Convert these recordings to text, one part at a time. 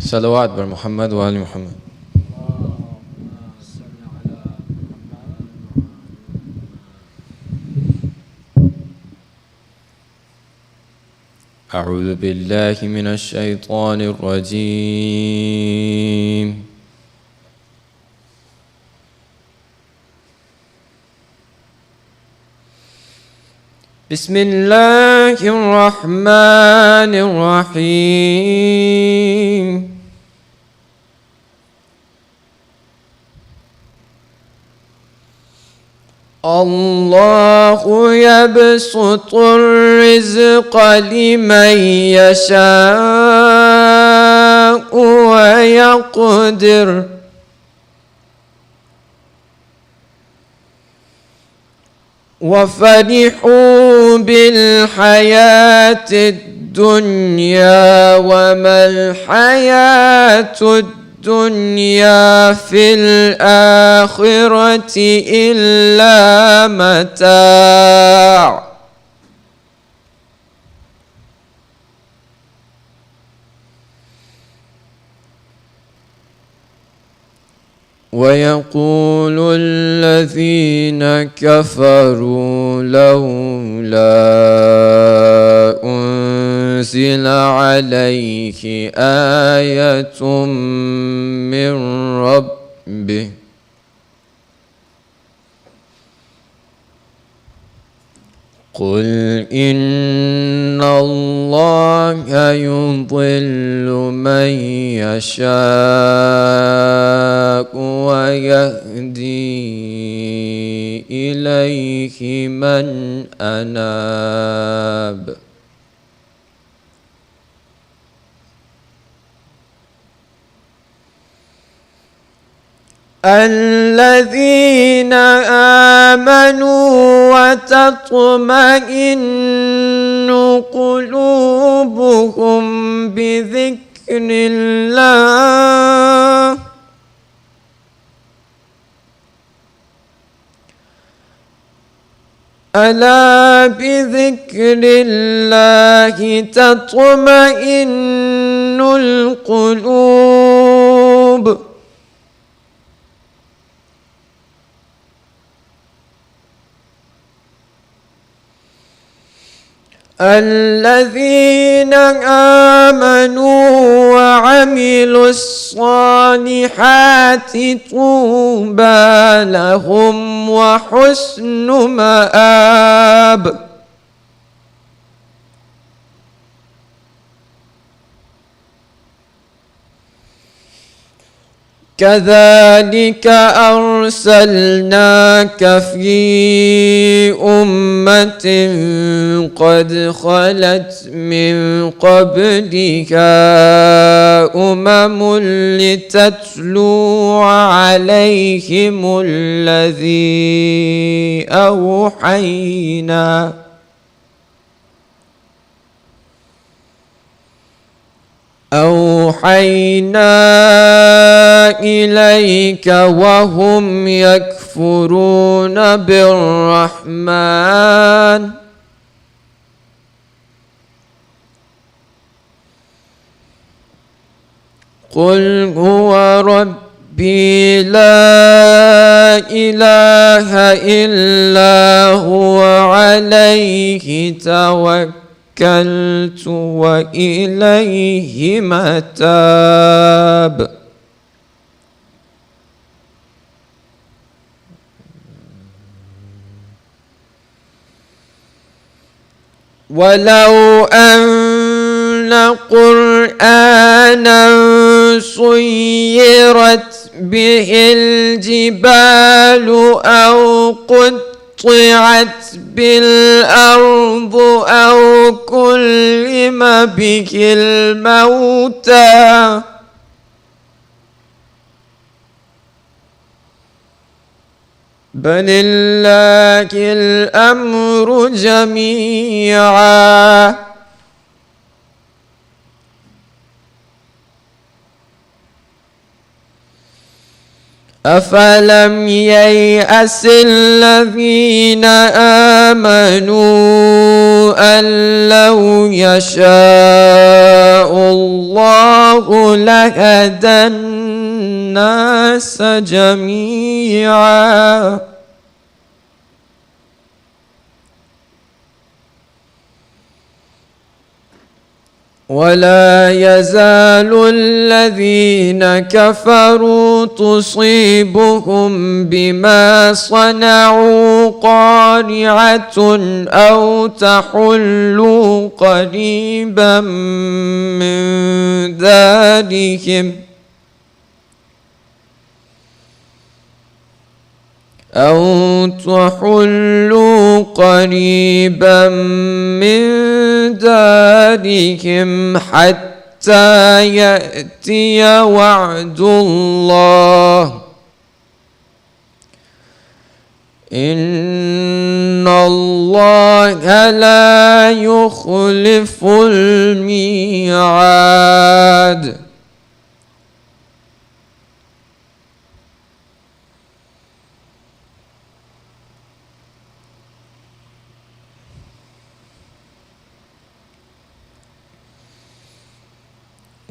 صلوات بر محمد وآل محمد. أعوذ بالله من الشيطان الرجيم. بسم الله الرحمن الرحيم. الله يبسط الرزق لمن يشاء ويقدر وفرحوا بالحياة الدنيا وما الحياة الدنيا في الآخرة إلا متاع. ويقول الذين كفروا لولا أنزل عليه آية من ربه قل إن الله يضل من يشاء ويهدي إليه من أناب. الذين آمنوا وتطمئن قلوبهم بذكر الله ألا بذكر الله تطمئن القلوب. الذين آمنوا وعملوا الصالحات طوبى لهم وحسن مآب. كذلك أرسلناك في أمة قد خلت من قبلها أمم لتتلو عليهم الذي أوحينا إليك وهم يكفرون بالرحمن قل هو ربي لا إله إلا هو عليه توكلت وإليه متاب. ولو أن قرآنا سيرت به الجبال أو قطعت بالأرض أو كلم به الموتى بل لله الأمر جميعا أفلم ييأس الذين آمنوا أن لو يشاء الله لهدى الناس جميعا ولا يزال الذين كفروا تصيبهم بما صنعوا قارعة أو تحل قريبا من دارهم حتى يأتي وعد الله إن الله لا يخلف الميعاد.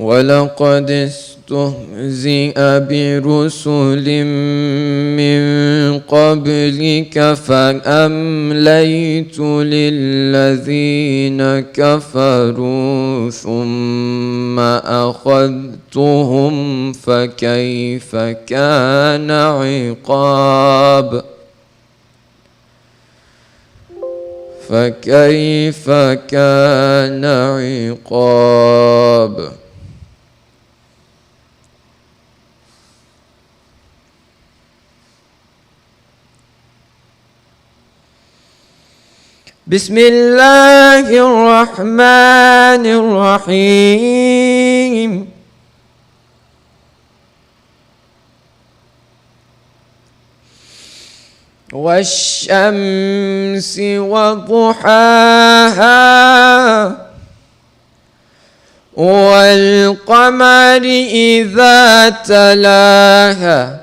ولقد استهزئ برسل من قبلك فأمليت للذين كفروا ثم أخذتهم فكيف كان عقاب بسم الله الرحمن الرحيم والشمس وضحاها والقمر إذا تلاها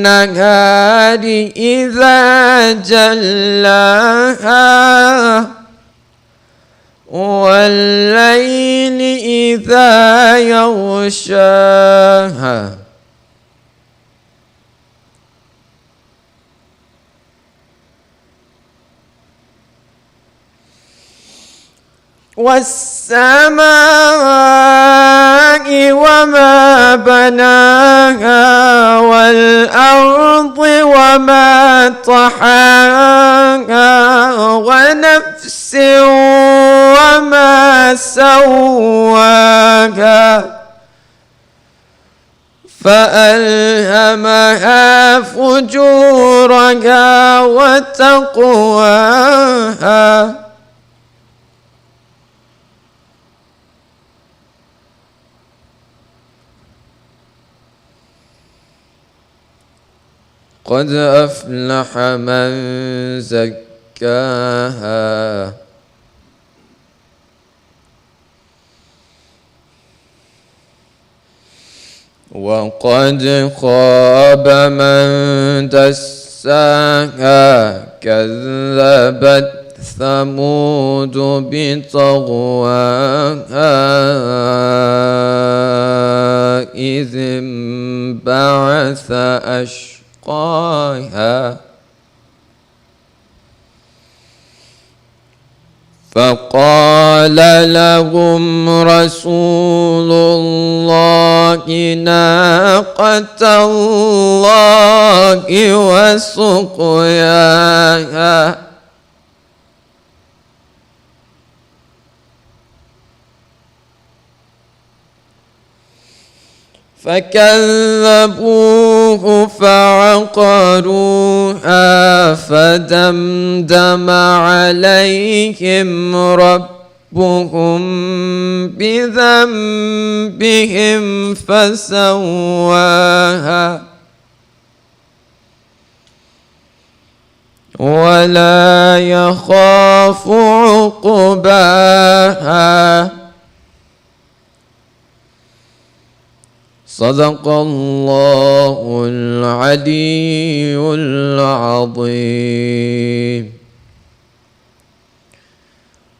والنهار إذا جلاها والليل إذا يغشاها والسماء وما بناها والأرض وما طحاها ونفس وما سواها فألهمها فجورها وتقواها قد أفلح من زكاها وقد خاب من دساها كذبت ثمود بطغواها إذ انبعث أشقاها فقال لهم رسول الله ناقة الله وسقياها فكذبوه فعقروها فدمدم عليهم ربهم بذنبهم فسواها ولا يخاف عقباها صدق الله العلي العظيم.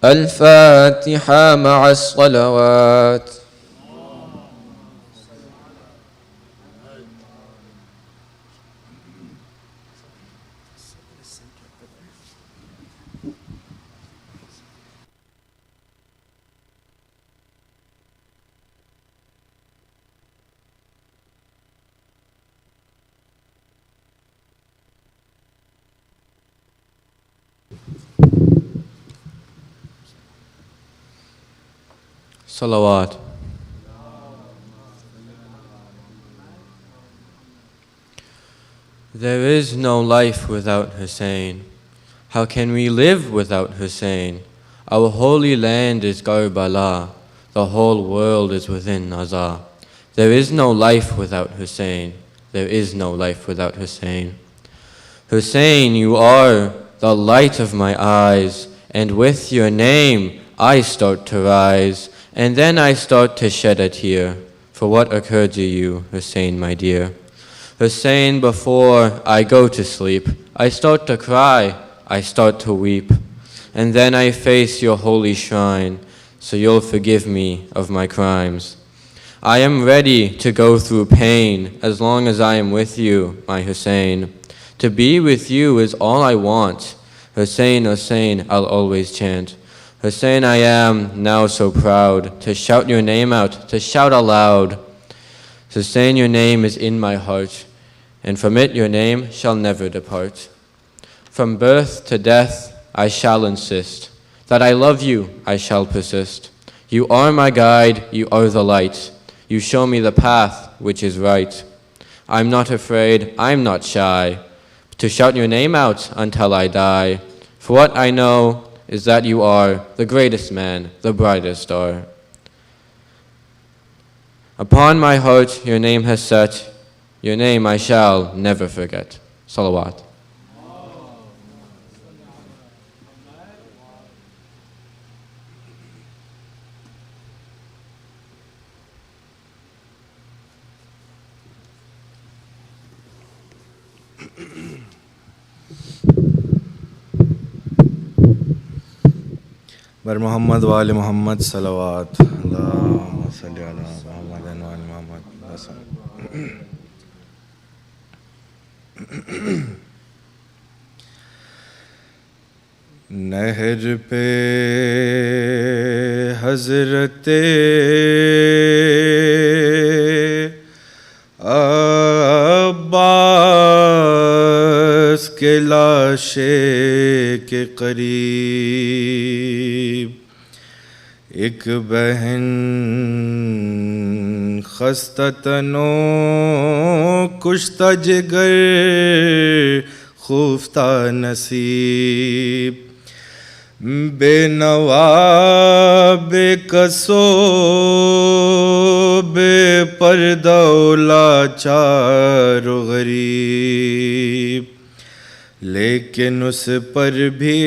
الفاتحة مع الصلوات. Salawat. There is no life without Hussein. How can we live without Hussein? Our holy land is Karbala. The whole world is within Nazar. There is no life without Hussein. There is no life without Hussein. Hussein, you are the light of my eyes, and with your name I start to rise, and then I start to shed a tear for what occurred to you, Hussein, my dear. Hussein, before I go to sleep, I start to cry, I start to weep, and then I face your holy shrine, so you'll forgive me of my crimes. I am ready to go through pain as long as I am with you, my Hussein. To be with you is all I want. Hussein, Hussein, I'll always chant. Hussein, I am now so proud to shout your name out, to shout aloud. Hussein, your name is in my heart, and from it your name shall never depart. From birth to death I shall insist, that I love you I shall persist. You are my guide, you are the light. You show me the path which is right. I'm not afraid, I'm not shy, to shout your name out until I die. For what I know is that you are the greatest man, the brightest star. Upon my heart your name has set, your name I shall never forget. Salawat. بر محمد وآل محمد صلوات اللہم صلی علی محمد وآل محمد. نہر پہ حضرت عباس کے لاشے کے قریب ایک بہن خستہ تنو کشتہ جگر خوفتہ نصیب بے نوا بے کسو بے پردہ لاچار و غریب، لیکن اس پر بھی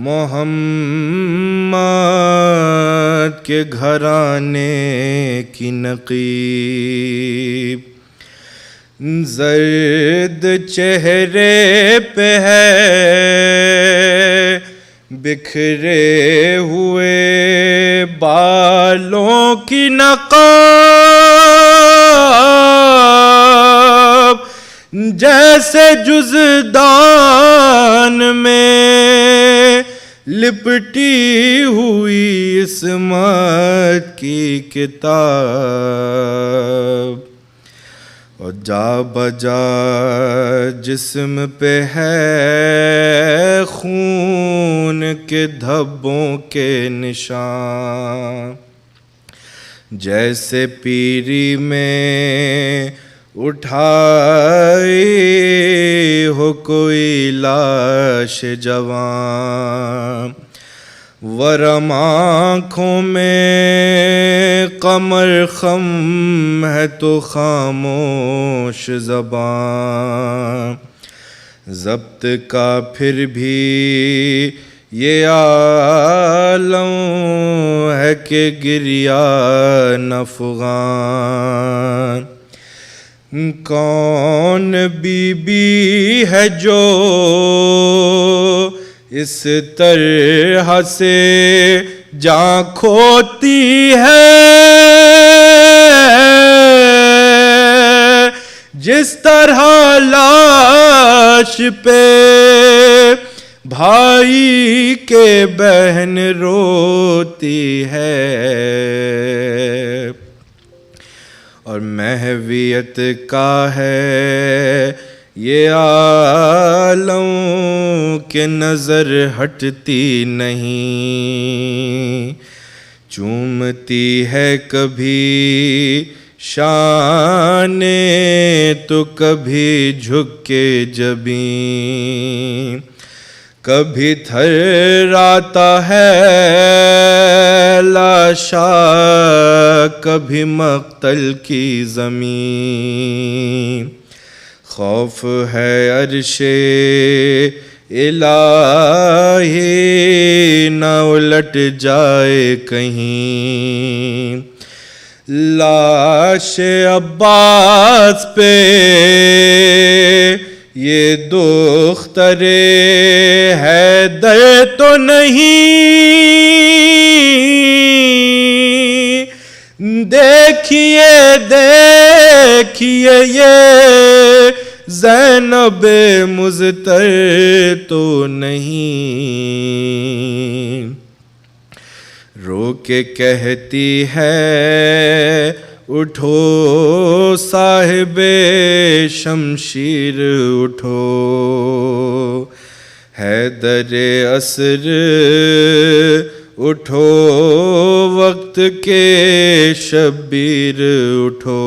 محمد کے گھرانے کی نقیب. زرد چہرے پہ ہے بکھرے ہوئے بالوں کی نقاب، جیسے جزدان میں لپٹی ہوئی عصمت کی کتاب، اور جا بجا جسم پہ ہے خون کے دھبوں کے نشان، جیسے پیری میں اٹھائی ہو کوئی لاش جوان. ورم آنکھوں میں قمر خم ہے تو خاموش زبان، ضبط کا پھر بھی یہ عالم ہے کہ گریان افغان. کون بی بی ہے جو اس طرح سے جان کھوتی ہے، جس طرح لاش پہ بھائی کے بہن روتی ہے. اور محویت کا ہے یہ عالم کہ نظر ہٹتی نہیں، چومتی ہے کبھی شان تو کبھی جھک کے جبیں، کبھی تھراتا ہے لاشا کبھی مقتل کی زمین. خوف ہے عرش الہی نہ الٹ جائے کہیں، لاش عباس پہ یہ دختر حیدر تو نہیں، دیکھیے دیکھیے یہ زینب مضطر تو نہیں. رو کے کہتی ہے اٹھو صاحب شمشیر اٹھو، حیدر عصر اٹھو وقت کے شبیر اٹھو،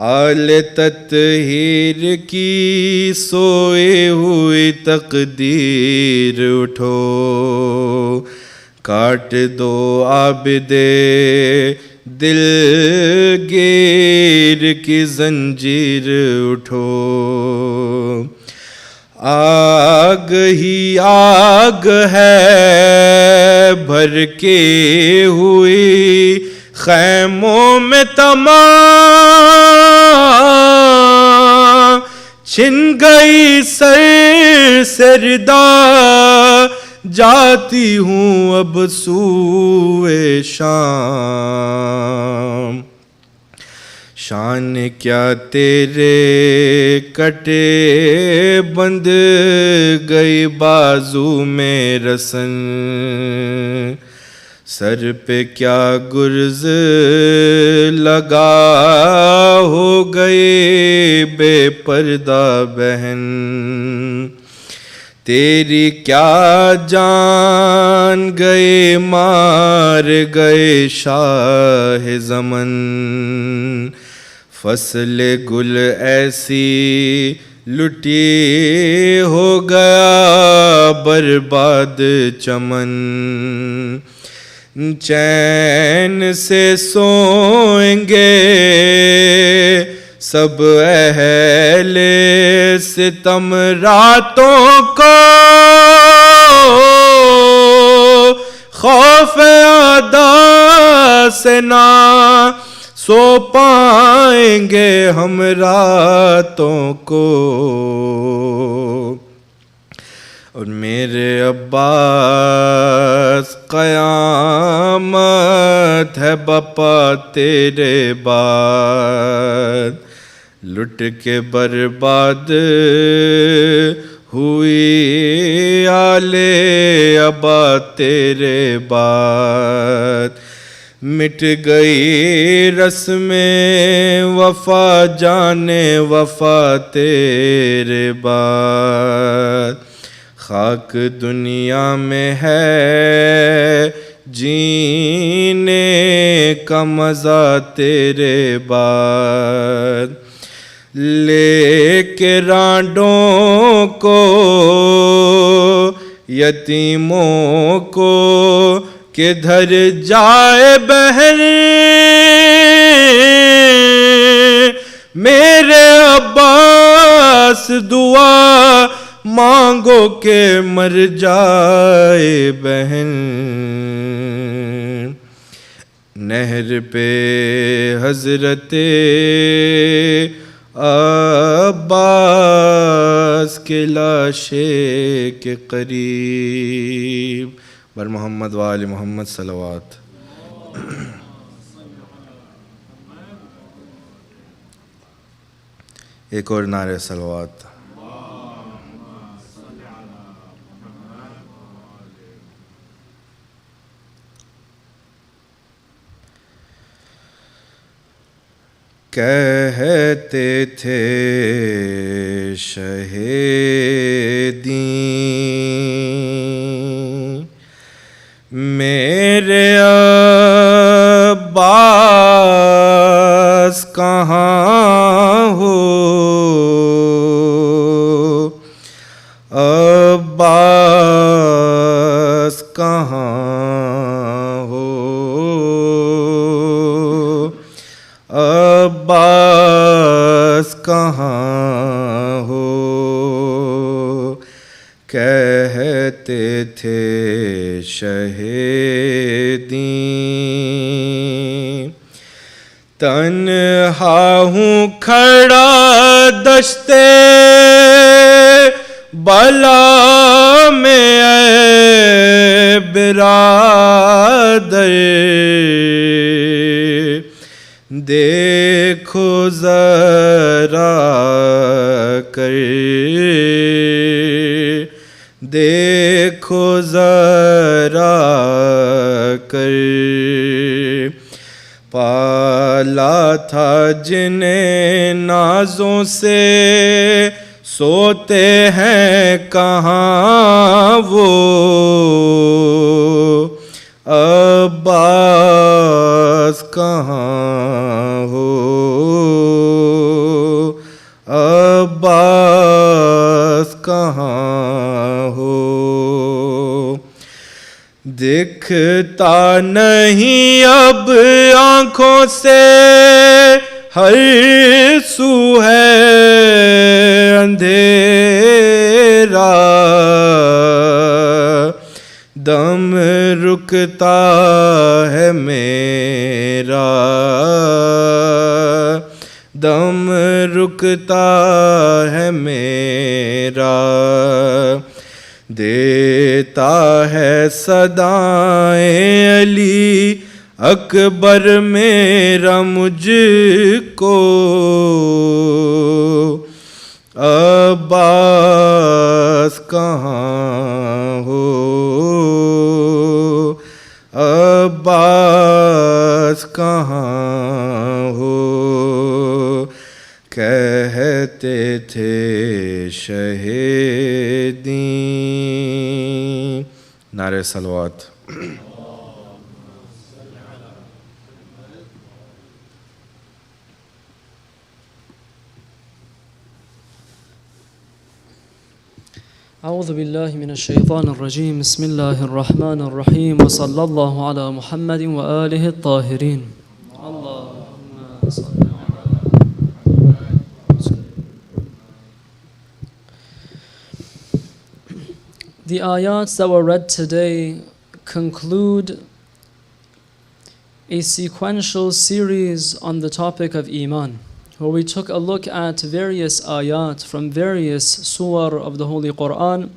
آل تطہیر کی سوئی ہوئی تقدیر اٹھو، کاٹ دو عابد دل گیر کی زنجیر اٹھو. آگ ہی آگ ہے بھر کے ہوئی خیموں میں تمام، چھن گئی سر سے ردا جاتی ہوں اب سوئے شام. شان کیا تیرے کٹے بند گئی بازو میں رسن، سر پہ کیا گرز لگا ہو گئے بے پردہ بہن، تیری کیا جان گئے مار گئے شاہ زمن، فصل گل ایسی لٹی ہو گیا برباد چمن، چین سے سوئیں گے سب اہل ستم راتوں کو، خوف ادا سے نہ سو پائیں گے ہم راتوں کو. اور میرے عباس قیامت ہے بپا تیرے بعد، لٹ کے برباد ہوئی آل ابا تیرے بعد، مٹ گئی رسم وفا جانے وفا تیرے بعد، خاک دنیا میں ہے جینے کا مزہ تیرے بعد، لے کے رانڈوں کو یتیموں کو کدھر جائے بہن، میرے عباس دعا مانگو کہ مر جائے بہن نہر پہ حضرت عباس کے لاشے کے قریب بر محمد و آل محمد صلوات. ایک اور نعرہ صلوات. کہتے تھے شہیدیں میرے عباس کہاں ہو عباس کہاں ہو عباس کہاں ہو کہتے تھے شہیدیں تنہا ہوں کھڑا دشتے بلا میں اے برادر دیکھو ذرا کر دیکھو ذرا کر پالا تھا جنہیں نازوں سے سوتے ہیں کہاں وہ عباس کہاں ہو عباس کہاں ہو دکھتا نہیں اب آنکھوں سے ہر سو ہے اندھیرا دم رکتا ہے میرا دم رکتا ہے میرا دیتا ہے صدائیں علی اکبر میرا مجھ کو عباس کہاں ہو عباس کہاں ہو کہتے تھے شہیدیں. نعرہ صلوات. اعوذ باللہ من الشیطان الرجیم بسم اللہ الرحمن الرحیم وصلی اللہ علی محمد وآلہ الطاہرین. اللہم صل The ayats that were read today conclude a sequential series on the topic of Iman, where we took a look at various ayat from various surah of the Holy Quran,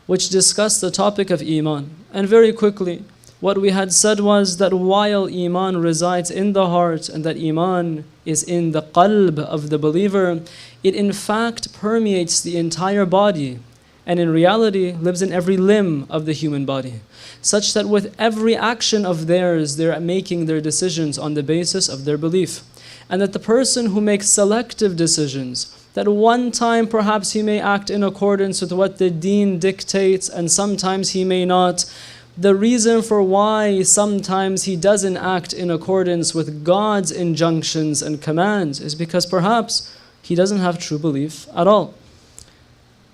which discuss the topic of Iman. And very quickly, what we had said was that while Iman resides in the heart and that Iman is in the qalb of the believer, it in fact permeates the entire body and in reality lives in every limb of the human body, such that with every action of theirs, they're making their decisions on the basis of their belief. And that the person who makes selective decisions, that one time perhaps he may act in accordance with what the deen dictates and sometimes he may not. The reason for why sometimes he doesn't act in accordance with God's injunctions and commands is because perhaps he doesn't have true belief at all.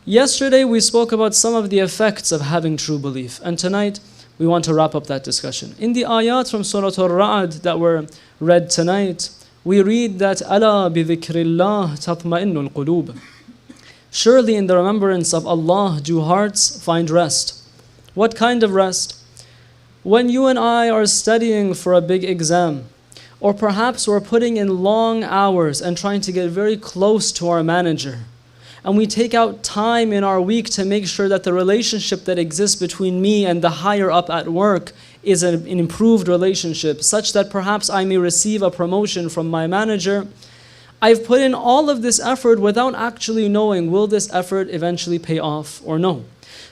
Yesterday we spoke about some of the effects of having true belief, and tonight we want to wrap up that discussion. In the ayat from Surah Al-Ra'd that were read tonight, we read that أَلَا بِذِكْرِ اللَّهِ تَطْمَئِنُّ الْقُلُوبِ, Surely in the remembrance of Allah do hearts find rest. What kind of rest? When you and I are studying for a big exam, or perhaps we're putting in long hours and trying to get very close to our manager, and we take out time in our week to make sure that the relationship that exists between me and the higher up at work is an improved relationship, such that perhaps I may receive a promotion from my manager. I've put in all of this effort without actually knowing, will this effort eventually pay off or no?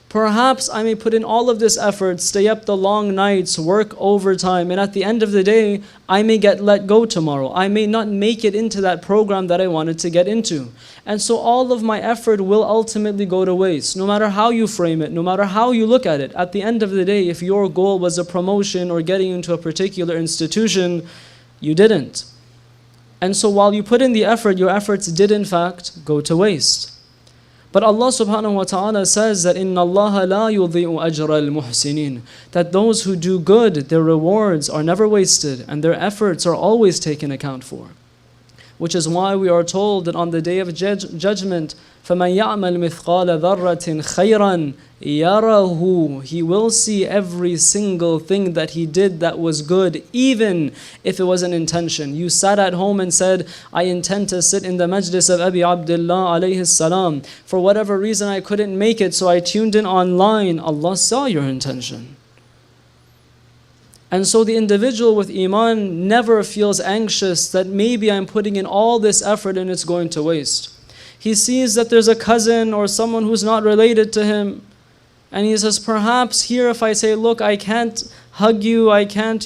Perhaps I may put in all of this effort, stay up the long nights, work overtime, and at the end of the day, I may get let go tomorrow. I may not make it into that program that I wanted to get into. And so all of my effort will ultimately go to waste, no matter how you frame it, no matter how you look at it. At the end of the day, if your goal was a promotion or getting into a particular institution, you didn't. And so while you put in the effort, your efforts did in fact go to waste. But Allah subhanahu wa ta'ala says that إِنَّ اللَّهَ لَا يُضِيءُ أَجْرَ الْمُحْسِنِينَ, that those who do good, their rewards are never wasted and their efforts are always taken account for. Which is why we are told that on the day of judgment, فَمَنْ يَعْمَلْ مِثْقَالَ ذَرَّةٍ خَيْرًا يَرَهُ, he will see every single thing that he did that was good, even if it was an intention. You sat at home and said, I intend to sit in the majlis of Abi Abdullah alayhi salam. For whatever reason I couldn't make it, so I tuned in online. Allah saw your intention. And so the individual with Iman never feels anxious that maybe I'm putting in all this effort and it's going to waste. He sees that there's a cousin or someone who's not related to him, and he says, perhaps here if I say, look, I can't hug you, I can't,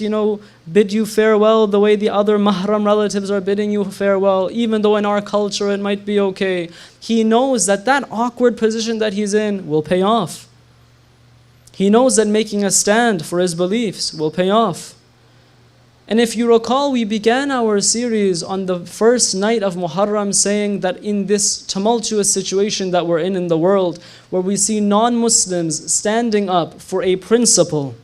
bid you farewell the way the other Muharram relatives are bidding you farewell, even though in our culture it might be okay. He knows that that awkward position that he's in will pay off. He knows that making a stand for his beliefs will pay off. And if you recall, we began our series on the first night of Muharram saying that in this tumultuous situation that we're in the world, where we see non-Muslims standing up for a principle,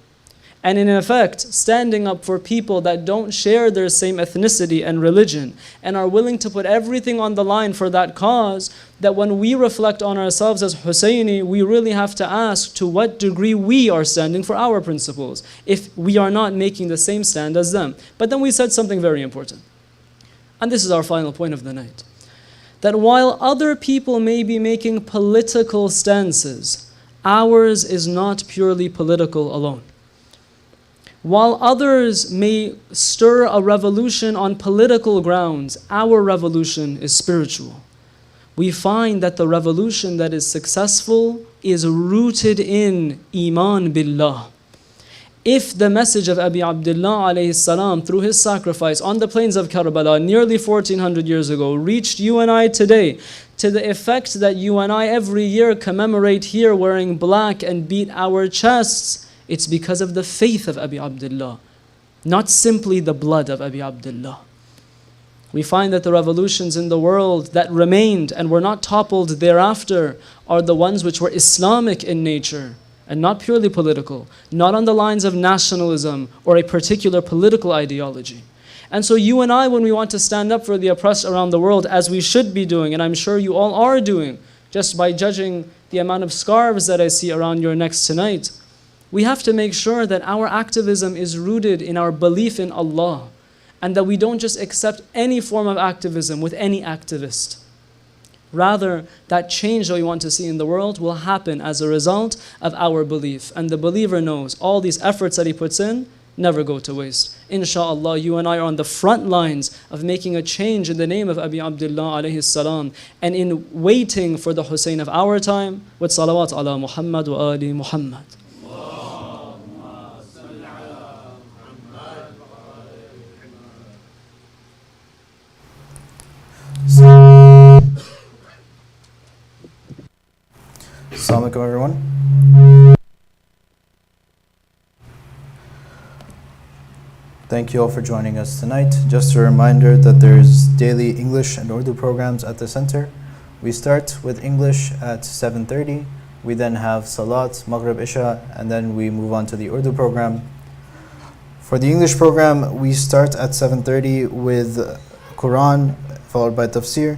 and in effect, standing up for people that don't share their same ethnicity and religion, and are willing to put everything on the line for that cause, that when we reflect on ourselves as Husayni, we really have to ask to what degree we are standing for our principles, if we are not making the same stand as them. But then we said something very important. And this is our final point of the night. That while other people may be making political stances, ours is not purely political alone. While others may stir a revolution on political grounds, our revolution is spiritual. We find that the revolution that is successful is rooted in Iman Billah. If the message of Abi Abdullah alayhi salam through his sacrifice on the plains of Karbala nearly 1400 years ago reached you and I today, to the effect that you and I every year commemorate here wearing black and beat our chests, it's because of the faith of Abi Abdullah, not simply the blood of Abi Abdullah. We find that the revolutions in the world that remained and were not toppled thereafter are the ones which were Islamic in nature and not purely political, not on the lines of nationalism or a particular political ideology. And so you and I, when we want to stand up for the oppressed around the world, as we should be doing, and I'm sure you all are doing, just by judging the amount of scarves that I see around your necks tonight, we have to make sure that our activism is rooted in our belief in Allah, and that we don't just accept any form of activism with any activist. Rather, that change that we want to see in the world will happen as a result of our belief. And the believer knows all these efforts that he puts in never go to waste. Insha'Allah, you and I are on the front lines of making a change in the name of Abi Abdullah alayhi salam, and in waiting for the Hussein of our time with salawat ala Muhammad wa ali Muhammad. Assalamu alaikum everyone. Thank you all for joining us tonight. Just a reminder that there's daily English and Urdu programs at the center. We start with English at 7:30. We then have Salat, Maghrib, Isha, and then we move on to the Urdu program. For the English program, we start at 7:30 with Quran, followed by Tafsir.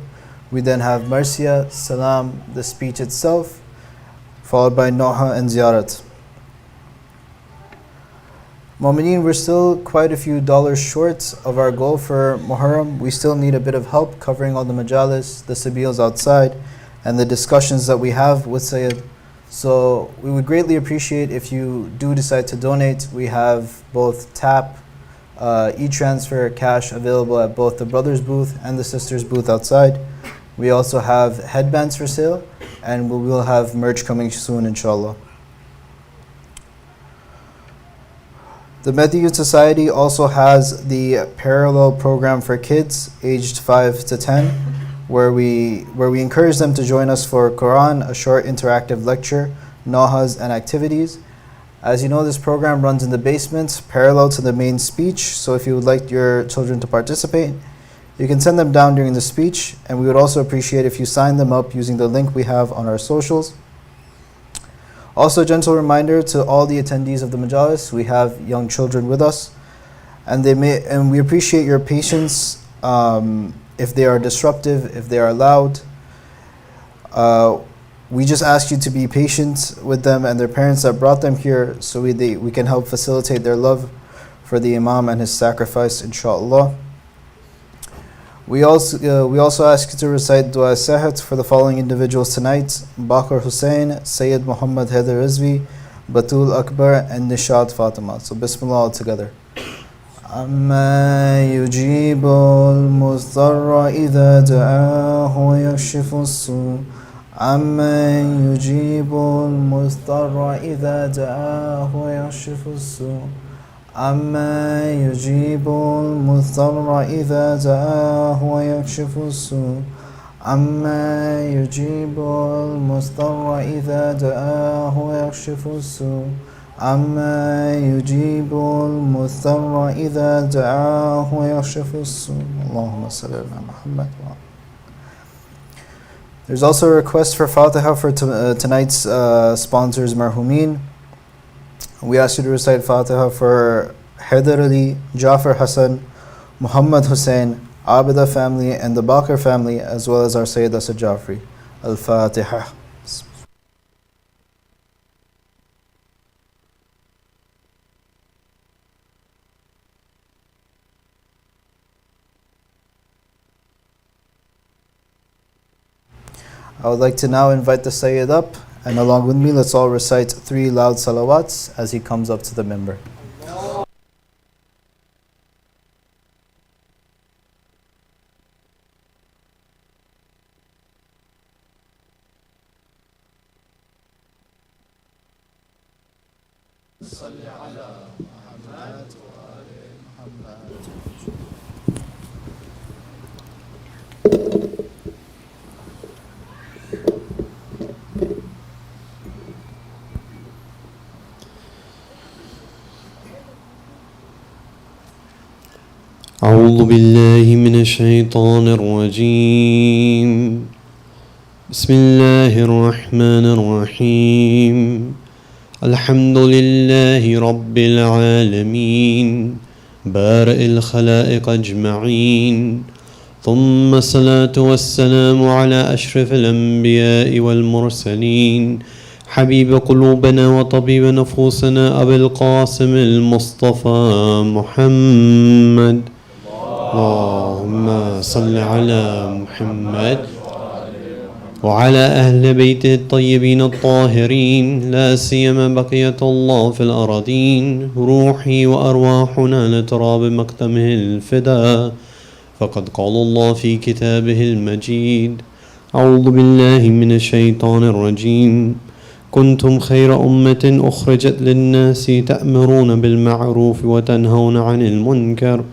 We then have Marcia, Salam, the speech itself, followed by Noha and Ziyarat. Mu'mineen, we're still quite a few dollars short of our goal for Muharram. We still need a bit of help covering all the majalis, the sabils outside, and the discussions that we have with Syed. So we would greatly appreciate if you do decide to donate. We have both tap, e-transfer, cash available at both the brothers booth and the sisters booth outside. We also have headbands for sale, and we will have merch coming soon, inshallah. The Mahdi Youth Society also has the parallel program for kids aged 5 to 10, where we encourage them to join us for Quran, a short interactive lecture, nahas, and activities. As you know, this program runs in the basement, parallel to the main speech, so if you would like your children to participate, you can send them down during the speech, and we would also appreciate if you sign them up using the link we have on our socials. Also, a gentle reminder to all the attendees of the majalis, we have young children with us, and we appreciate your patience if they are disruptive, if they are loud. We just ask you to be patient with them and their parents that brought them here, so we can help facilitate their love for the Imam and his sacrifice, inshallah. We also ask you to recite Dua Sahat for the following individuals tonight: Bakr Hussain, Syed Muhammad Haider Rizvi, Batul Akbar, and Nishad Fatima. So Bismillah all together. Amma yujibul muzdarra idha da'ahu yakshifu su. Amma yujibul muzdarra idha da'ahu yakshifu su. أما يجيب المضطر إذا دعاه ويكشف السوء أما يجيب المضطر إذا دعاه ويكشف السوء أما يجيب المضطر إذا دعاه ويكشف السوء اللهم صل على محمد. There's also a request for Fatiha for tonight's sponsors, Marhumin. We ask you to recite Fatiha for Haider Ali, Jafar Hassan, Muhammad Hussain, Abida family, and the Bakr family, as well as our Sayyid Asad Jafri. Al-Fatiha. I would like to now invite the Sayyid up, and along with me, let's all recite 3 loud salawats as he comes up to the minbar. أعوذ بالله من الشيطان الرجيم بسم الله الرحمن الرحيم الحمد لله رب العالمين بارئ الخلائق أجمعين ثم الصلاة والسلام على أشرف الأنبياء والمرسلين حبيب قلوبنا وطبيب نفوسنا أبي القاسم المصطفى محمد اللهم صل على محمد وعلى أهل بيته الطيبين الطاهرين لا سيما بقية الله في الأراضين روحي وأرواحنا لتراب مقدمه الفداء فقد قال الله في كتابه المجيد أعوذ بالله من الشيطان الرجيم كنتم خير أمة أخرجت للناس تأمرون بالمعروف وتنهون عن المنكر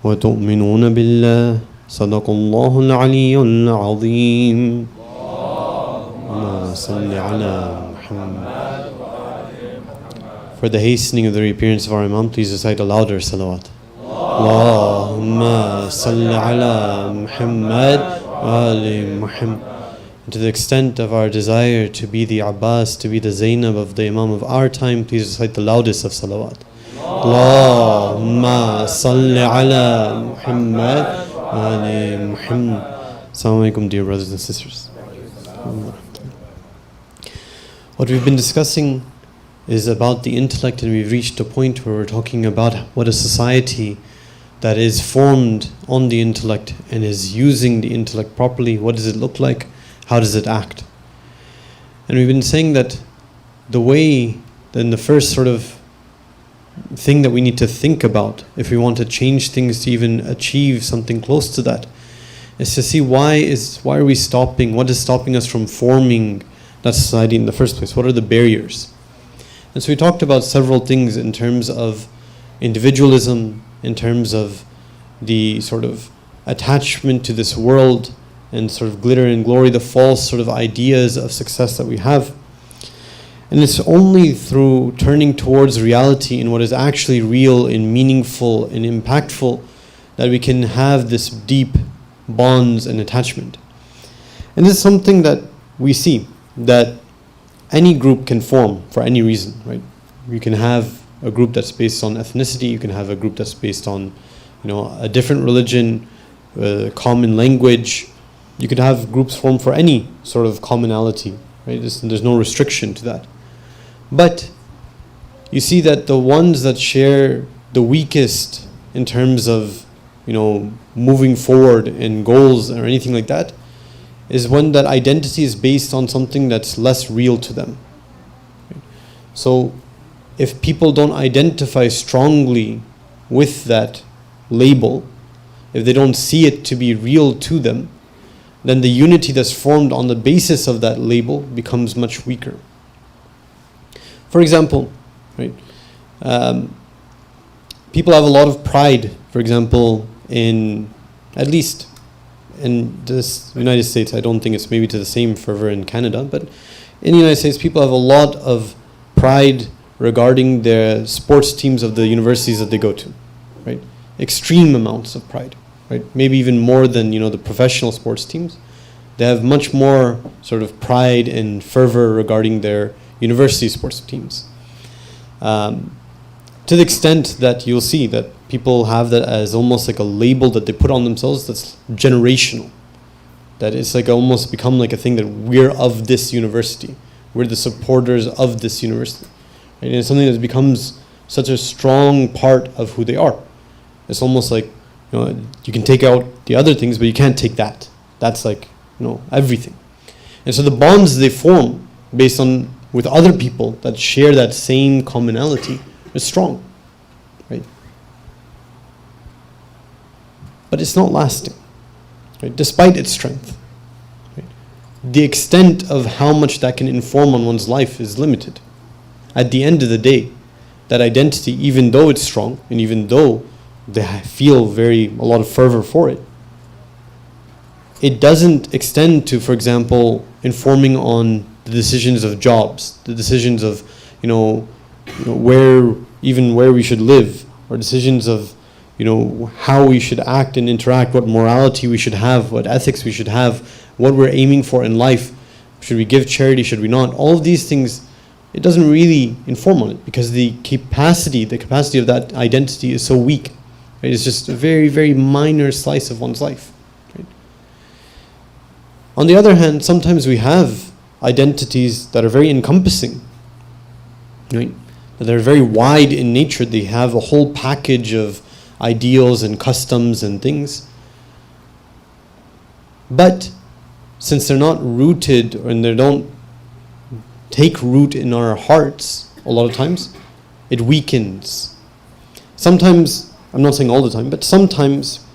وتؤمنون بالله صدق الله العلي العظيم اللهم صل على محمد. For the hastening of the reappearance of our Imam, please recite a louder salawat. Allahumma salli ala Muhammad wa ali Muhammad. To the extent of our desire to be the Abbas, to be the Zainab of the Imam of our time, please recite the loudest of salawat. Allahumma salli ala Muhammad wa ali Muhammad. Assalamu alaikum, dear brothers and sisters. What we've been discussing is about the intellect, and we've reached a point where we're talking about what a society that is formed on the intellect and is using the intellect properly, what does it look like, how does it act? And we've been saying that the way, then the first sort of thing that we need to think about if we want to change things to even achieve something close to that is to see why are we stopping, what is stopping us from forming that society in the first place, what are the barriers? And so we talked about several things in terms of individualism, in terms of the sort of attachment to this world and sort of glitter and glory, the false sort of ideas of success that we have. And it's only through turning towards reality and what is actually real and meaningful and impactful that we can have this deep bonds and attachment. And this is something that we see, that any group can form for any reason, right? You can have a group that's based on ethnicity, you can have a group that's based on, a different religion, common language. You could have groups form for any sort of commonality, right? There's no restriction to that. But you see that the ones that share the weakest in terms of, moving forward in goals or anything like that, is when that identity is based on something that's less real to them. So if people don't identify strongly with that label, if they don't see it to be real to them, then the unity that's formed on the basis of that label becomes much weaker. For example, right, people have a lot of pride, for example, at least in this United States. I don't think it's maybe to the same fervor in Canada, but in the United States, people have a lot of pride regarding their sports teams of the universities that they go to, right? Extreme amounts of pride, right? Maybe even more than, the professional sports teams. They have much more sort of pride and fervor regarding their university sports teams. To the extent that you'll see that people have that as almost like a label that they put on themselves that's generational. That it's like almost become like a thing that we're of this university. We're the supporters of this university. Right? And it's something that becomes such a strong part of who they are. It's almost like, you can take out the other things, but you can't take that. That's like, everything. And so the bonds they form based on with other people that share that same commonality is strong, right? But it's not lasting, right? Despite its strength. Right? The extent of how much that can inform on one's life is limited. At the end of the day, that identity, even though it's strong, and even though they feel a lot of fervor for it, it doesn't extend to, for example, informing on the decisions of jobs, the decisions of, where we should live, or decisions of, how we should act and interact, what morality we should have, what ethics we should have, what we're aiming for in life. Should we give charity, should we not? All of these things, it doesn't really inform on it because the capacity of that identity is so weak. Right? It's just a very, very minor slice of one's life. Right? On the other hand, sometimes we have identities that are very encompassing, right? That are very wide in nature. They have a whole package of ideals and customs and things. But since they're not rooted and they don't take root in our hearts, a lot of times, it weakens. Sometimes, I'm not saying all the time, but sometimes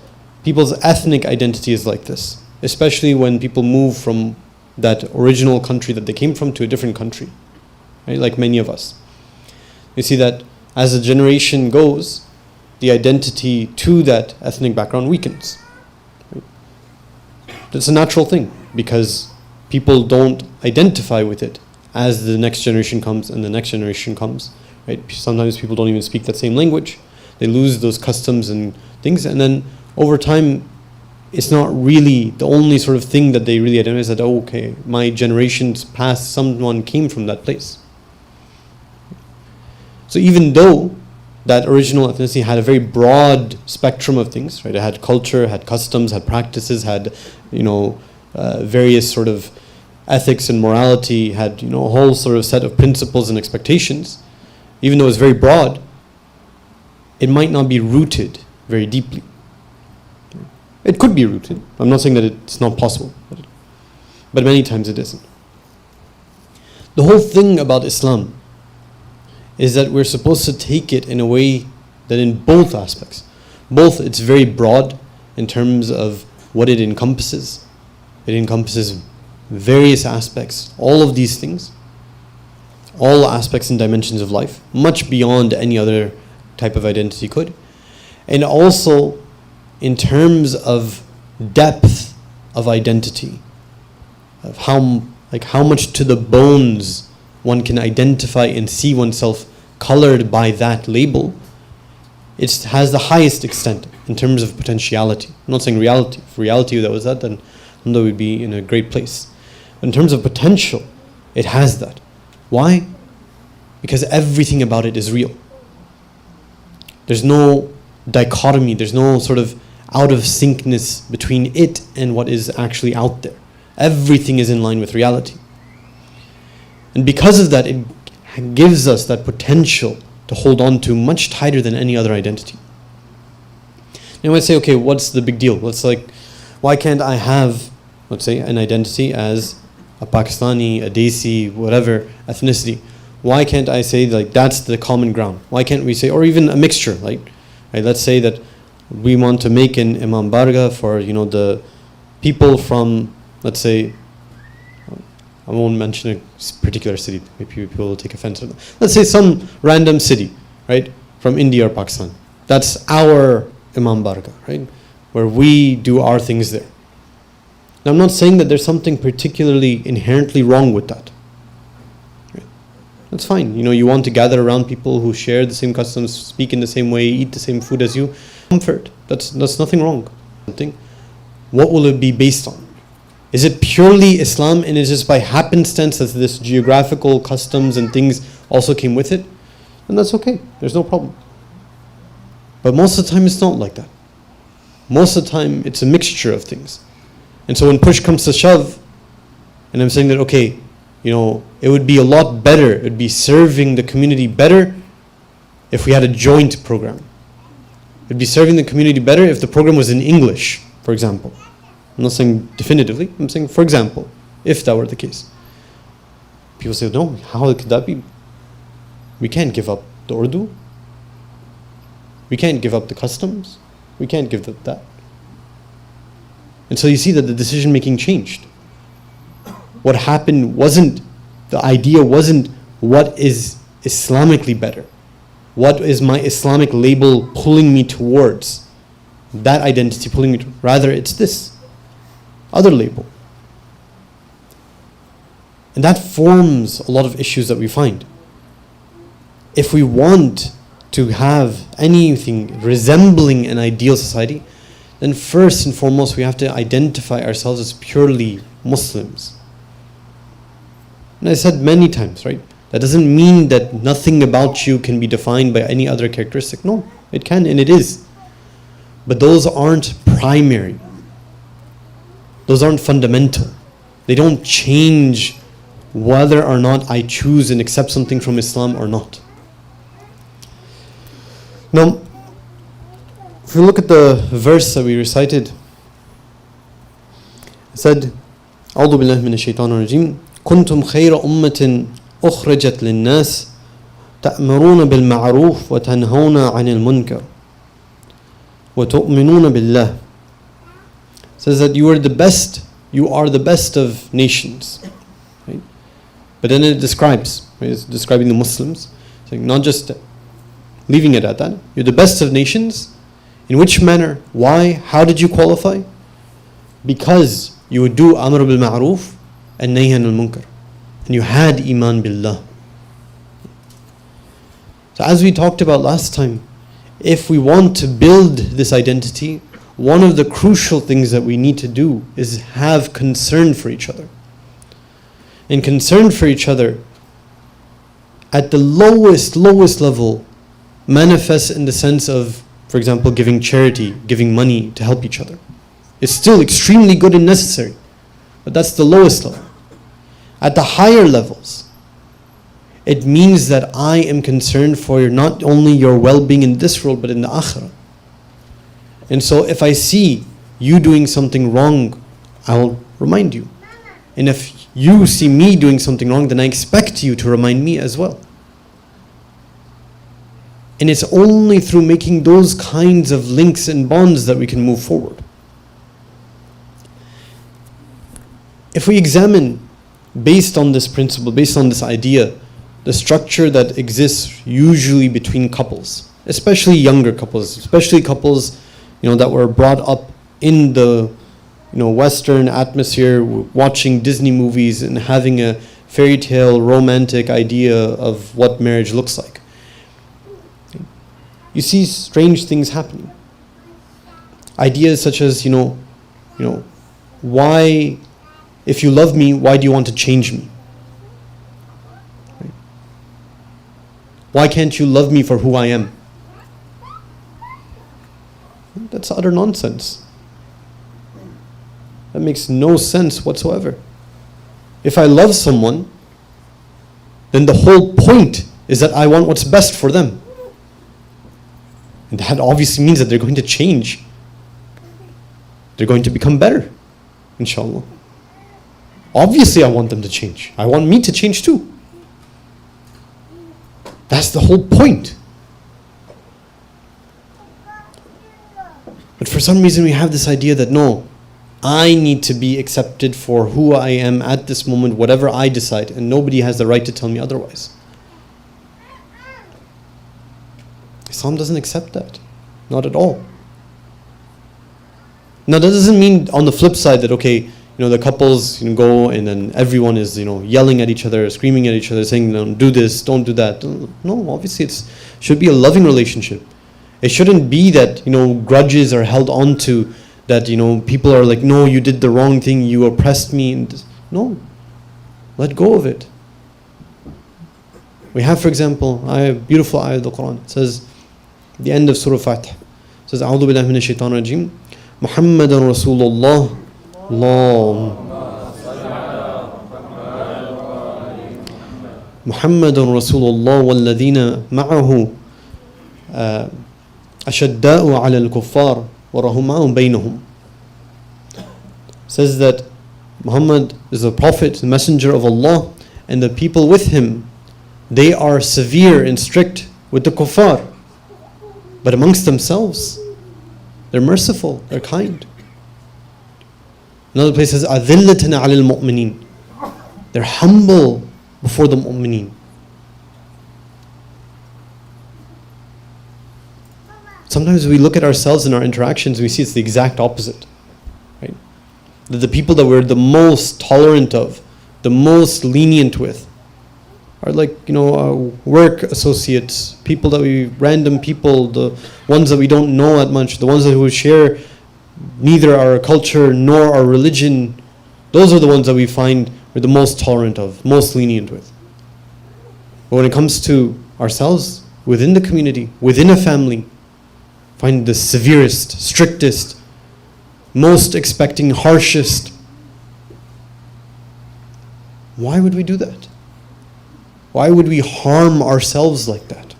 people's ethnic identity is like this, especially when people move from that original country that they came from to a different country, right? Like many of us. You see that as a generation goes, the identity to that ethnic background weakens. Right? That's a natural thing because people don't identify with it as the next generation comes and the next generation comes. Right? Sometimes people don't even speak that same language. They lose those customs and things, and then over time, it's not really the only sort of thing that they really identify is that, oh, okay, my generations past, someone came from that place. So even though that original ethnicity had a very broad spectrum of things, right? It had culture, had customs, had practices, had, various sort of ethics and morality, had, a whole sort of set of principles and expectations. Even though it's very broad, it might not be rooted very deeply. It could be rooted. I'm not saying that it's not possible, but many times it isn't. The whole thing about Islam is that we're supposed to take it in a way that in both aspects, both it's very broad in terms of what it encompasses. It encompasses various aspects, all of these things, all aspects and dimensions of life, much beyond any other type of identity could. And also in terms of depth of identity, of how much to the bones one can identify and see oneself colored by that label, it has the highest extent in terms of potentiality. I'm not saying reality. If reality that was that, then we'd be in a great place. But in terms of potential, it has that. Why? Because everything about it is real. There's no dichotomy, there's no sort of out of syncness between it and what is actually out there. Everything is in line with reality. And because of that, it gives us that potential to hold on to much tighter than any other identity. You might say, okay, what's the big deal? Why can't I have, let's say, an identity as a Pakistani, a Desi, whatever ethnicity? Why can't I say that's the common ground? Why can't we say, or even a mixture, right? Let's say that we want to make an Imam Barga for the people from, let's say, I won't mention a particular city, maybe people will take offense to that. Let's say some random city, right, from India or Pakistan. That's our Imam Barga, right, where we do our things there. Now I'm not saying that there's something particularly inherently wrong with that. Right? That's fine. You want to gather around people who share the same customs, speak in the same way, eat the same food as you. Comfort. That's nothing wrong. What will it be based on? Is it purely Islam and is just by happenstance that this geographical customs and things also came with it? Then that's okay. There's no problem. But most of the time it's not like that. Most of the time it's a mixture of things. And so when push comes to shove, and I'm saying that, okay, it would be a lot better, it would be serving the community better if we had a joint program. It would be serving the community better if the program was in English, for example. I'm not saying definitively, I'm saying for example, if that were the case. People say, no, how could that be? We can't give up the Urdu. We can't give up the customs. We can't give up that. And so you see that the decision making changed. What happened the idea wasn't what is Islamically better. What is my Islamic label pulling me towards? That identity pulling me towards. Rather, it's this other label. And that forms a lot of issues that we find. If we want to have anything resembling an ideal society, then first and foremost we have to identify ourselves as purely Muslims. And I said many times, right? That doesn't mean that nothing about you can be defined by any other characteristic. No, it can and it is. But those aren't primary. Those aren't fundamental. They don't change whether or not I choose and accept something from Islam or not. Now, if we look at the verse that we recited, it said, أعوذ بالله من الشيطان الرجيم كنتم خير أمة أخرجت للناس تأمرون بالمعروف وتنهون عن المنكر وتؤمنون بالله. It says that you are the best of nations. Right? But then it describes, right? It's describing the Muslims, saying not just leaving it at that. You're the best of nations. In which manner? Why? How did you qualify? Because you would do amr bil ma'roof and nahy anil munkar. And you had iman billah. So as we talked about last time, if we want to build this identity, one of the crucial things that we need to do is have concern for each other. And concern for each other at the lowest level manifests in the sense of, for example, giving charity, giving money to help each other. It's still extremely good and necessary, but that's the lowest level. At the higher levels, it means that I am concerned for not only your well-being in this world, but in the akhirah. And so if I see you doing something wrong, I'll remind you. And if you see me doing something wrong, then I expect you to remind me as well. And it's only through making those kinds of links and bonds that we can move forward. If we examine, based on this principle, based on this idea, the structure that exists usually between couples, especially younger couples, especially couples, that were brought up in the, Western atmosphere, watching Disney movies and having a fairy tale romantic idea of what marriage looks like. You see strange things happening. Ideas such as, why, if you love me, why do you want to change me? Right? Why can't you love me for who I am? That's utter nonsense. That makes no sense whatsoever. If I love someone, then the whole point is that I want what's best for them. And that obviously means that they're going to change. They're going to become better, inshallah. Obviously I want them to change. I want me to change too. That's the whole point. But for some reason we have this idea that no, I need to be accepted for who I am at this moment, whatever I decide, and nobody has the right to tell me otherwise. Islam doesn't accept that. Not at all. Now that doesn't mean on the flip side that, okay, the couples go and then everyone is, yelling at each other, screaming at each other, saying, do this, don't do that. No, obviously it should be a loving relationship. It shouldn't be that, grudges are held on to, that, people are like, no, you did the wrong thing, you oppressed me. No, let go of it. We have, for example, a beautiful ayah of the Quran. It says, the end of Surah Fatih. It says, أعوذ بالله من الشيطان الرجيم محمد رسول الله محمد رسول الله والذين معه أشداء على الكفار ورحماء بينهم. Says that Muhammad is the Prophet, the Messenger of Allah, and the people with him, they are severe and strict with the kuffar, but amongst themselves they're merciful, they're kind. Another place says أذلة على المؤمنين. They're humble before the mu'mineen. Sometimes we look at ourselves in our interactions and we see it's the exact opposite. Right? That the people that we're the most tolerant of, the most lenient with, are like, work associates, random people, the ones that we don't know that much, the ones that who share neither our culture nor our religion. Those are the ones that we find we're the most tolerant of, most lenient with. But when it comes to ourselves, within the community, within a family, find the severest, strictest, most expecting, harshest. Why would we do that? Why would we harm ourselves like that?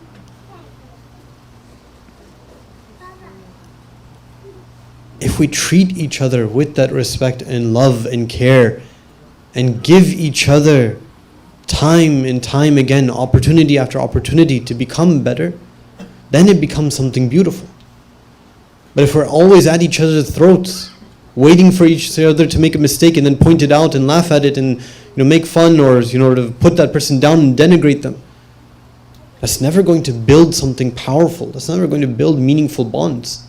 If we treat each other with that respect and love and care and give each other time and time again, opportunity after opportunity to become better, then it becomes something beautiful. But if we're always at each other's throats, waiting for each other to make a mistake and then point it out and laugh at it and make fun or to put that person down and denigrate them, that's never going to build something powerful. That's never going to build meaningful bonds.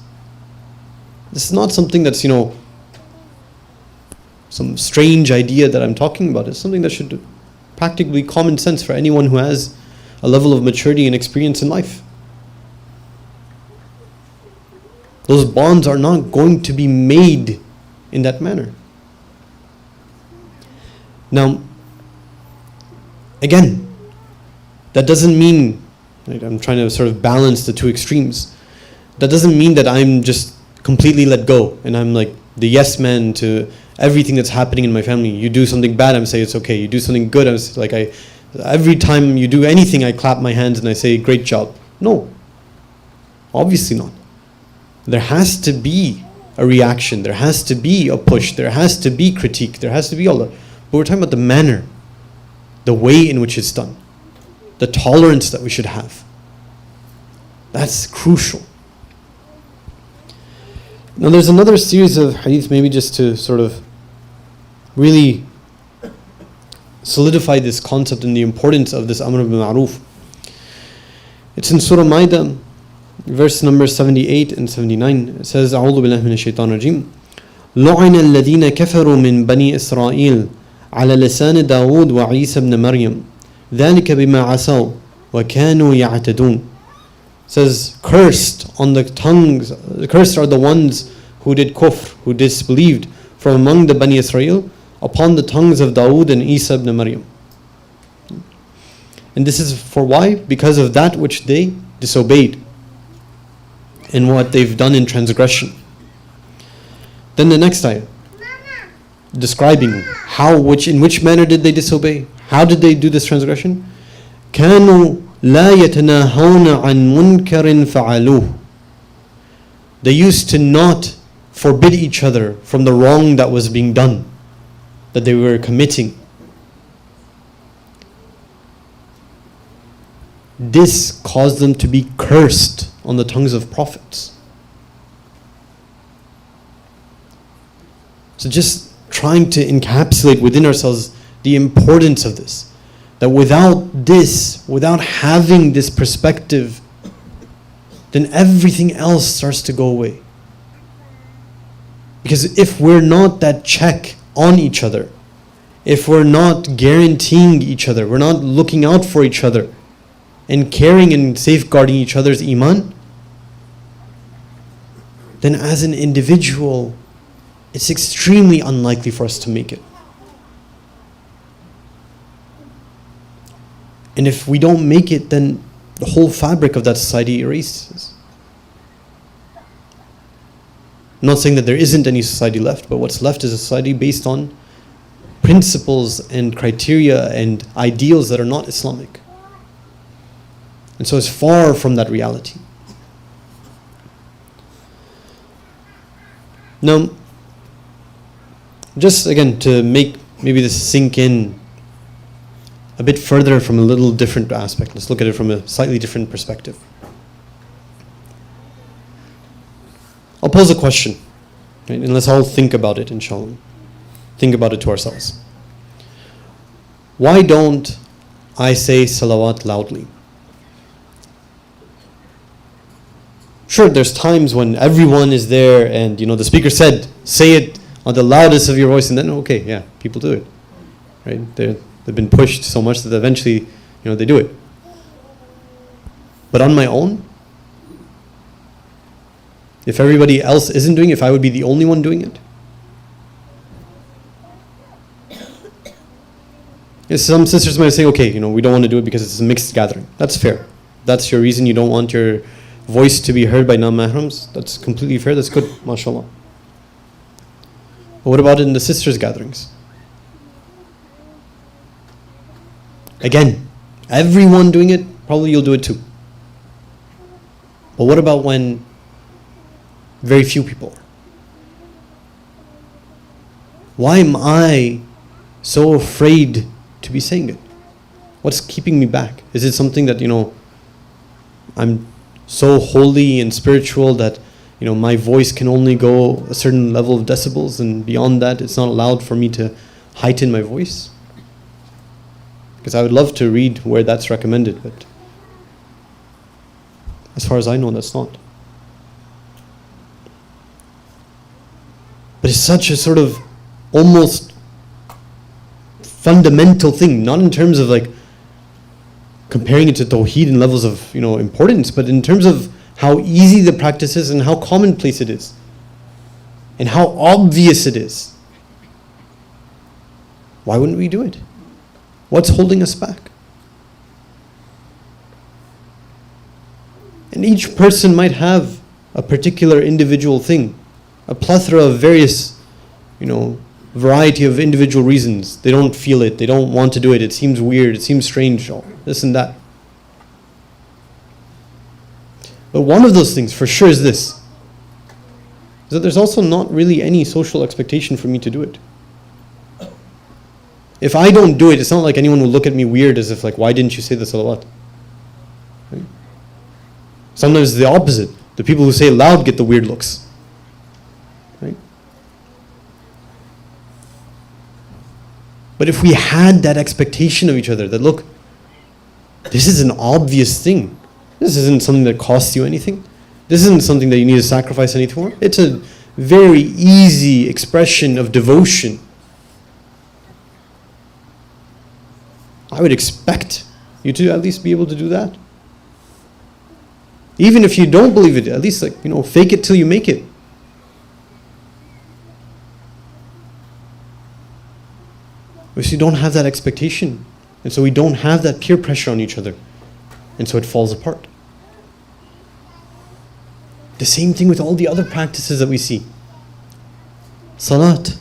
This is not something that's some strange idea that I'm talking about. It's something that should practically be common sense for anyone who has a level of maturity and experience in life. Those bonds are not going to be made in that manner. Now, again, that doesn't mean Right? I'm trying to sort of balance the two extremes. That doesn't mean that I'm just completely let go and I'm like the yes man to everything that's happening in my family. You do something bad, I'm saying it's okay. You do something good, every time you do anything, I clap my hands and I say, great job. No, obviously not. There has to be a reaction. There has to be a push. There has to be critique. There has to be all that. But we're talking about the manner, the way in which it's done, the tolerance that we should have. That's crucial. Now there's another series of hadith, maybe just to sort of really solidify this concept and the importance of this Amr bil Ma'ruf. It's in Surah Ma'idah, verse number 78 and 79. It says, أعوذ بالله من الشيطان الرجيم لعن الذين كفروا من بني إسرائيل على لسان داود وعيسى بن مريم ذلك بما عصوا وكانوا يعتدون. It says, cursed are the ones who did kufr, who disbelieved from among the Bani Israel upon the tongues of Dawood and Isa ibn Maryam. And this is for why? Because of that which they disobeyed and what they've done in transgression. Then the next ayah, describing in which manner did they disobey? How did they do this transgression? كانوا لا يتناهون عن منكر فعلوه. They used to not forbid each other from the wrong that was being done, that they were committing. This caused them to be cursed on the tongues of prophets. So just trying to encapsulate within ourselves the importance of this. That without this, without having this perspective, then everything else starts to go away. Because if we're not that check on each other, if we're not guaranteeing each other, we're not looking out for each other, and caring and safeguarding each other's iman, then as an individual, it's extremely unlikely for us to make it. And if we don't make it, then the whole fabric of that society erases. I'm not saying that there isn't any society left, but what's left is a society based on principles and criteria and ideals that are not Islamic. And so it's far from that reality. Now, just again to make maybe this sink in a bit further from a little different aspect. Let's look at it from a slightly different perspective. I'll pose a question, right? And let's all think about it, inshallah. Think about it to ourselves. Why don't I say salawat loudly? Sure, there's times when everyone is there and the speaker said, say it on the loudest of your voice, and then okay, yeah, people do it. Right? They've been pushed so much that eventually, they do it. But on my own, if everybody else isn't doing it, if I would be the only one doing it. Yes, some sisters might say, okay, we don't want to do it because it's a mixed gathering. That's fair. That's your reason. You don't want your voice to be heard by non-mahrams. That's completely fair. That's good, mashallah. But what about in the sisters' gatherings? Again, everyone doing it, probably you'll do it too. But what about when very few people are? Why am I so afraid to be saying it? What's keeping me back? Is it something that, I'm so holy and spiritual that, my voice can only go a certain level of decibels, and beyond that, it's not allowed for me to heighten my voice? Because I would love to read where that's recommended, but as far as I know, that's not. But it's such a sort of almost fundamental thing, not in terms of comparing it to Tawheed in levels of importance, but in terms of how easy the practice is and how commonplace it is and how obvious it is. Why wouldn't we do it? What's holding us back? And each person might have a particular individual thing, a plethora of various, variety of individual reasons. They don't feel it, they don't want to do it, it seems weird, it seems strange, this and that. But one of those things for sure is this, is that there's also not really any social expectation for me to do it. If I don't do it, it's not like anyone will look at me weird as if like, why didn't you say the salawat? Right? Sometimes it's the opposite. The people who say loud get the weird looks. Right? But if we had that expectation of each other, that look, this is an obvious thing. This isn't something that costs you anything. This isn't something that you need to sacrifice anything for. It's a very easy expression of devotion. I would expect you to at least be able to do that. Even if you don't believe it, at least fake it till you make it. Because you don't have that expectation. And so we don't have that peer pressure on each other. And so it falls apart. The same thing with all the other practices that we see. Salat.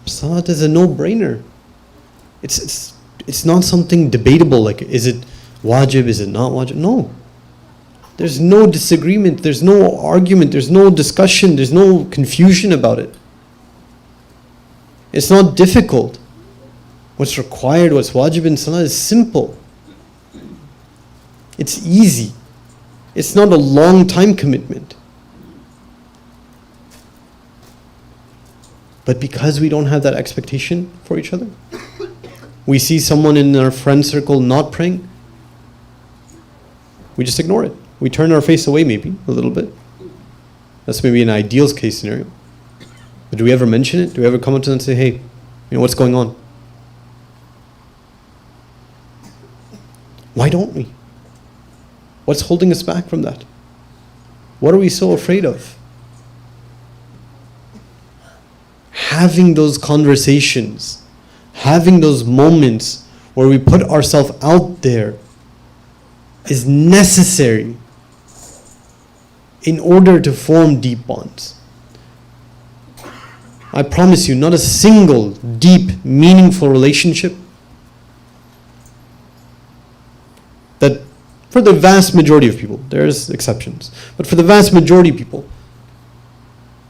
Salat is a no-brainer. It's not something debatable, like is it wajib, is it not wajib? No. There's no disagreement, there's no argument, there's no discussion, there's no confusion about it. It's not difficult. What's required, what's wajib in salah is simple. It's easy. It's not a long time commitment. But because we don't have that expectation for each other, we see someone in our friend circle not praying, we just ignore it. We turn our face away maybe a little bit. That's maybe an ideal case scenario. But do we ever mention it? Do we ever come up to them and say, hey, what's going on? Why don't we? What's holding us back from that? What are we so afraid of? Having those conversations, having those moments where we put ourselves out there is necessary in order to form deep bonds. I promise you, not a single deep, meaningful relationship that, for the vast majority of people, there's exceptions, but for the vast majority of people,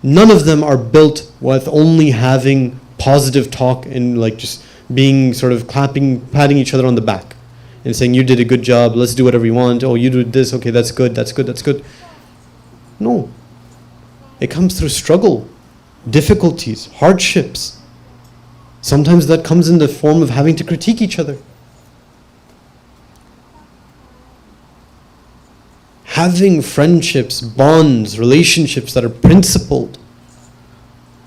none of them are built with only having positive talk and just being sort of patting each other on the back and saying, you did a good job, let's do whatever you want, oh, you did this, okay, that's good, that's good, that's good. No. It comes through struggle, difficulties, hardships. Sometimes that comes in the form of having to critique each other. Having friendships, bonds, relationships that are principled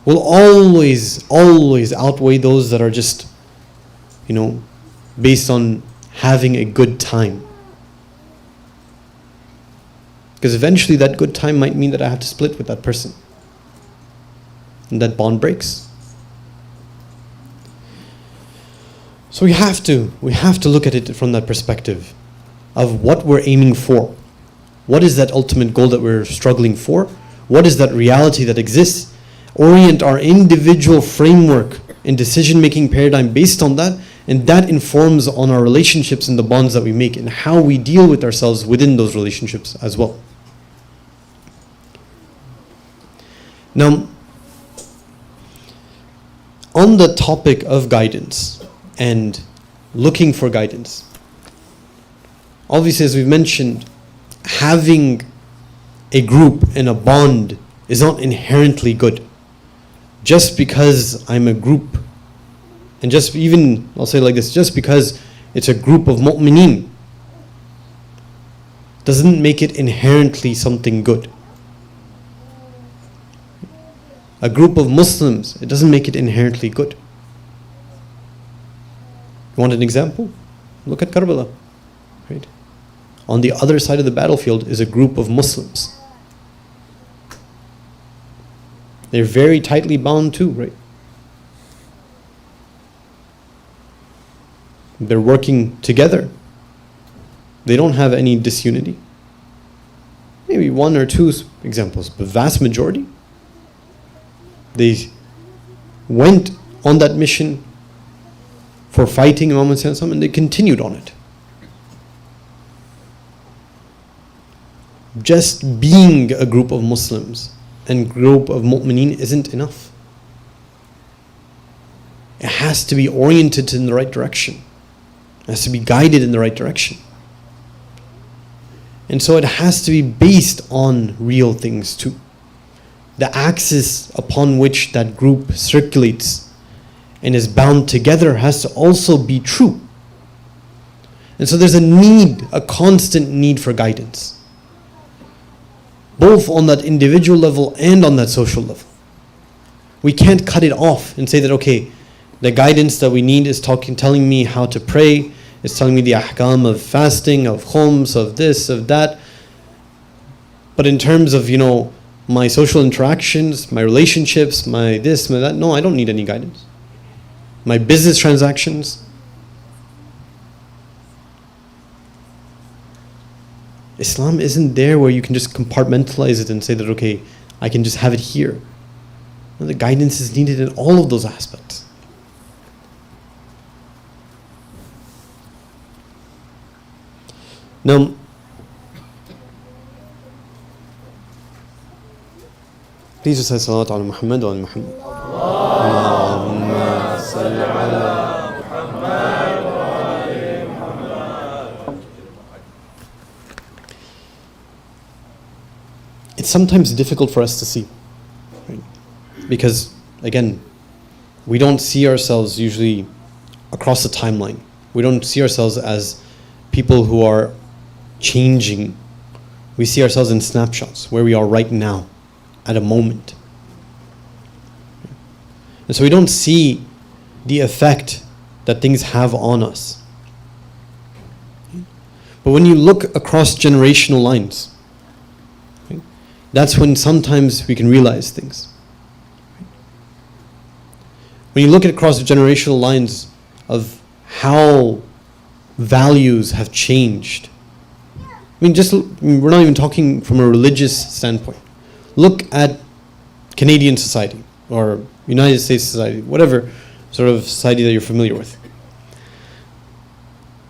will always, always outweigh those that are just, based on having a good time. Because eventually that good time might mean that I have to split with that person. And that bond breaks. So we have to look at it from that perspective of what we're aiming for. What is that ultimate goal that we're struggling for? What is that reality that exists? Orient our individual framework and decision-making paradigm based on that, and that informs on our relationships and the bonds that we make and how we deal with ourselves within those relationships as well. Now, on the topic of guidance and looking for guidance, obviously, as we've mentioned, having a group and a bond is not inherently good. Just because I'm a group, and I'll say it like this, just because it's a group of mu'mineen, doesn't make it inherently something good. A group of Muslims, it doesn't make it inherently good. You want an example? Look at Karbala, right? On the other side of the battlefield is a group of Muslims. They're very tightly bound too, right? They're working together. They don't have any disunity. Maybe one or two examples, but vast majority, they went on that mission for fighting Imam Hussain and they continued on it. Just being a group of Muslims and group of mu'mineen isn't enough. It has to be oriented in the right direction. It has to be guided in the right direction. And so it has to be based on real things too. The axis upon which that group circulates and is bound together has to also be true. And so there's a constant need for guidance, both on that individual level and on that social level. We can't cut it off and say that, okay, the guidance that we need is telling me how to pray, it's telling me the ahkam of fasting, of khums, of this, of that. But in terms of, my social interactions, my relationships, my this, my that, no, I don't need any guidance. My business transactions. Islam isn't there where you can just compartmentalize it and say that, okay, I can just have it here. No, the guidance is needed in all of those aspects. Now, please recite Salat ala Muhammad wa ala Muhammad. Allahumma salli ala Muhammad wa ala Muhammad. It's sometimes difficult for us to see, right? Because, again, we don't see ourselves usually across the timeline. We don't see ourselves as people who are changing. We see ourselves in snapshots, where we are right now, at a moment. And so we don't see the effect that things have on us. But when you look across generational lines, that's when sometimes we can realize things. When you look at across generational lines of how values have changed, we're not even talking from a religious standpoint. Look at Canadian society or United States society, whatever sort of society that you're familiar with.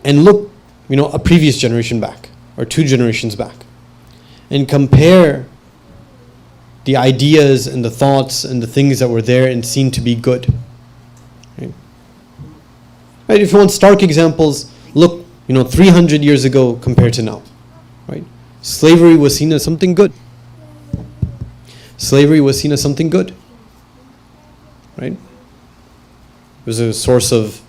And look, a previous generation back or 2 generations back, and compare the ideas and the thoughts and the things that were there and seen to be good. Right? If you want stark examples, look, 300 years ago compared to now. Right? Slavery was seen as something good. Slavery was seen as something good. Right? It was a source of,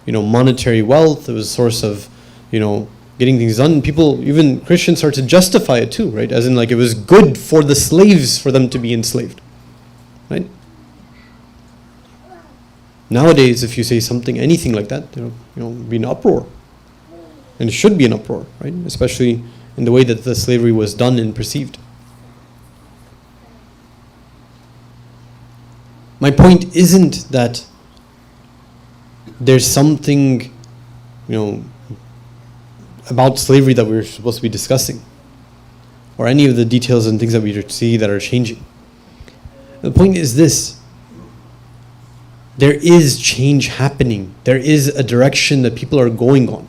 monetary wealth. It was a source of, getting things done. People, even Christians, start to justify it too, right? As in, like, it was good for the slaves for them to be enslaved. Right? Nowadays, if you say something, anything like that, be an uproar. And it should be an uproar, right? Especially in the way that the slavery was done and perceived. My point isn't that there's something, about slavery that we're supposed to be discussing, or any of the details and things that we see that are changing. The point is this: there is change happening. There is a direction that people are going on.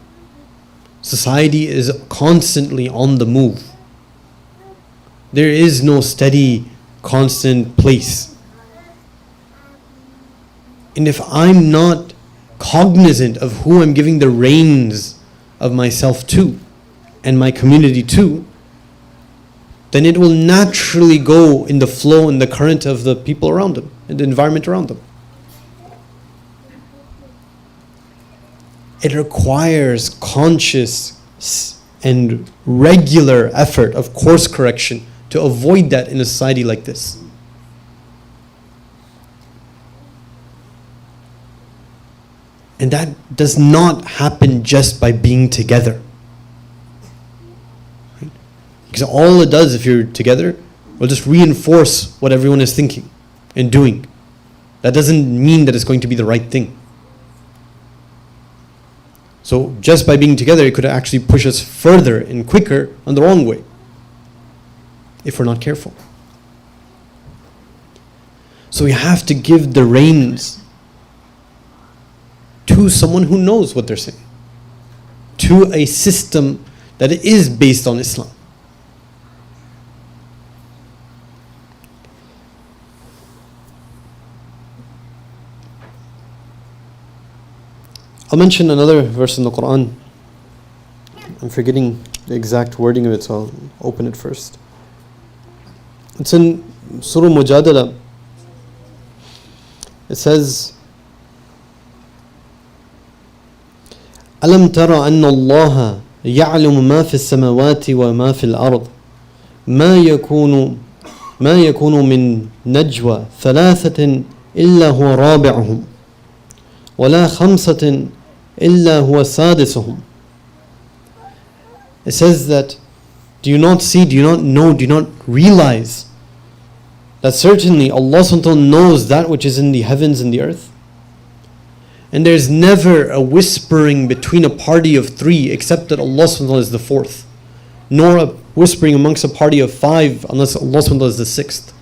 Society is constantly on the move. There is no steady, constant place. And if I'm not cognizant of who I'm giving the reins of myself to and my community to, then it will naturally go in the flow and the current of the people around them and the environment around them. It requires conscious and regular effort of course correction to avoid that in a society like this. And that does not happen just by being together. Right? Because all it does, if you're together, will just reinforce what everyone is thinking and doing. That doesn't mean that it's going to be the right thing. So just by being together, it could actually push us further and quicker on the wrong way if we're not careful. So we have to give the reins to someone who knows what they're saying, to a system that is based on Islam. I'll mention another verse in the Quran. I'm forgetting the exact wording of it, so I'll open it first. It's in Surah Mujadala. It says, أَلَمْ تَرَ أَنَّ اللَّهَ يَعْلَمُ مَا فِي السَّمَاوَاتِ وَمَا فِي الْأَرْضِ ما يكون من نجوى ثلاثة إلا هو رابعهم ولا خمسة إلا هو سادسهم. It says that, do you not see, do you not know, do you not realize that certainly Allah subhanahu wa ta'ala knows that which is in the heavens and the earth? And there's never a whispering between a party of three except that Allah subhanahu wa ta'ala is the fourth, nor a whispering amongst a party of five unless Allah subhanahu wa ta'ala is the sixth.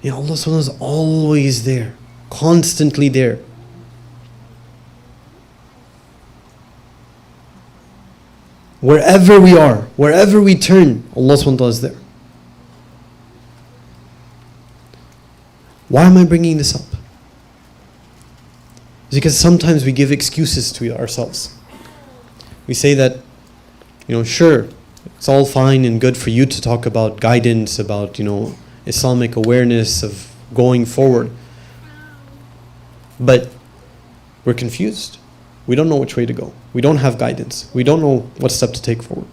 Yeah, Allah subhanahu wa ta'ala is always there, constantly there. Wherever we are, wherever we turn, Allah subhanahu wa ta'ala is there. Why am I bringing this up? It's because sometimes we give excuses to ourselves. We say that, sure, it's all fine and good for you to talk about guidance, about, Islamic awareness of going forward. But we're confused. We don't know which way to go. We don't have guidance. We don't know what step to take forward.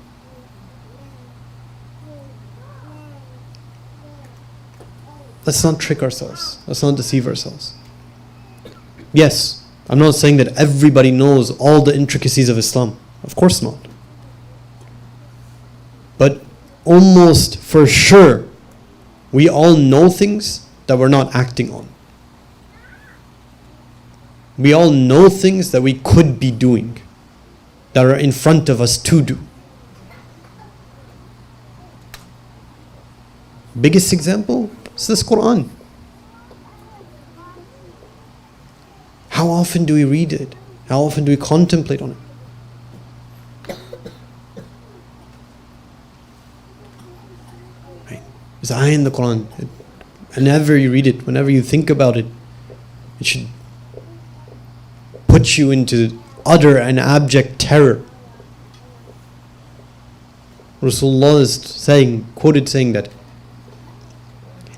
Let's not trick ourselves. Let's not deceive ourselves. Yes, I'm not saying that everybody knows all the intricacies of Islam. Of course not. But almost for sure, we all know things that we're not acting on. We all know things that we could be doing, that are in front of us to do. Biggest example is this Quran. How often do we read it? How often do we contemplate on it? Right? There's ayah in the Quran. Whenever you read it, whenever you think about it, it should put you into utter and abject terror. Rasulullah is quoted saying that,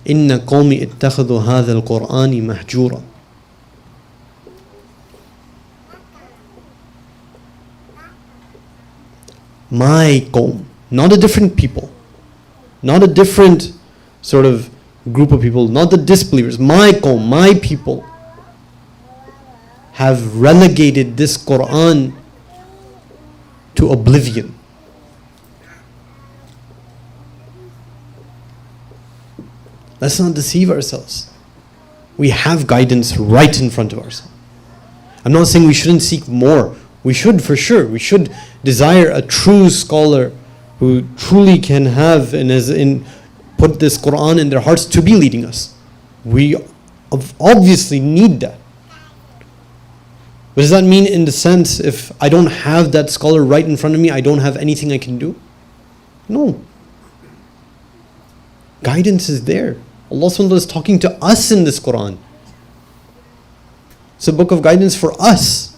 إِنَّ قَوْمِ اتَّخَذُوا هَذَا الْقُرْآنِ مَهْجُورًا. My qawm, not a different people, not a different sort of group of people, not the disbelievers. My qawm, my people, have relegated this Quran to oblivion. Let's not deceive ourselves. We have guidance right in front of ourselves. I'm not saying we shouldn't seek more. We should, for sure. We should desire a true scholar who truly can have and put this Quran in their hearts to be leading us. We obviously need that. But does that mean, in the sense, if I don't have that scholar right in front of me, I don't have anything I can do? No. Guidance is there. Allah subhanahu wa ta'ala is talking to us in this Quran. It's a book of guidance for us.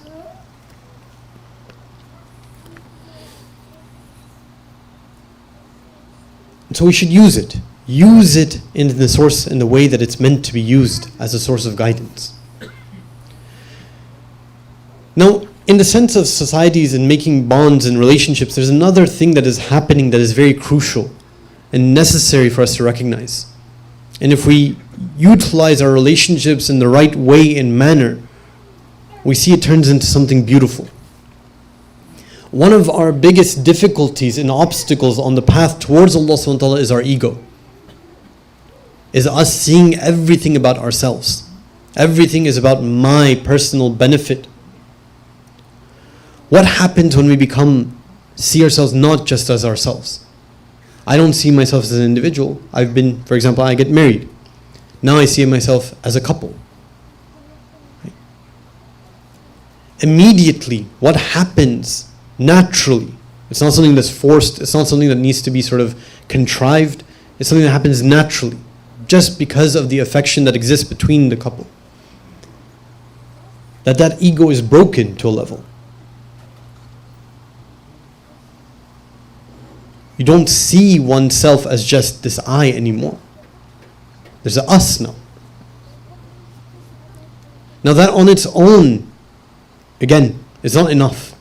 So we should use it. Use it in the way that it's meant to be used, as a source of guidance. Now, in the sense of societies and making bonds and relationships, there's another thing that is happening that is very crucial and necessary for us to recognize. And if we utilize our relationships in the right way and manner, we see it turns into something beautiful. One of our biggest difficulties and obstacles on the path towards Allah subhanahu wa ta'ala is our ego. Is us seeing everything about ourselves. Everything is about my personal benefit. What happens when we see ourselves not just as ourselves? I don't see myself as an individual. For example, I get married. Now I see myself as a couple. Right? Immediately, what happens naturally? It's not something that's forced. It's not something that needs to be sort of contrived. It's something that happens naturally, just because of the affection that exists between the couple. That ego is broken to a level. You don't see oneself as just this I anymore. There's a us now. Now that on its own, again, is not enough.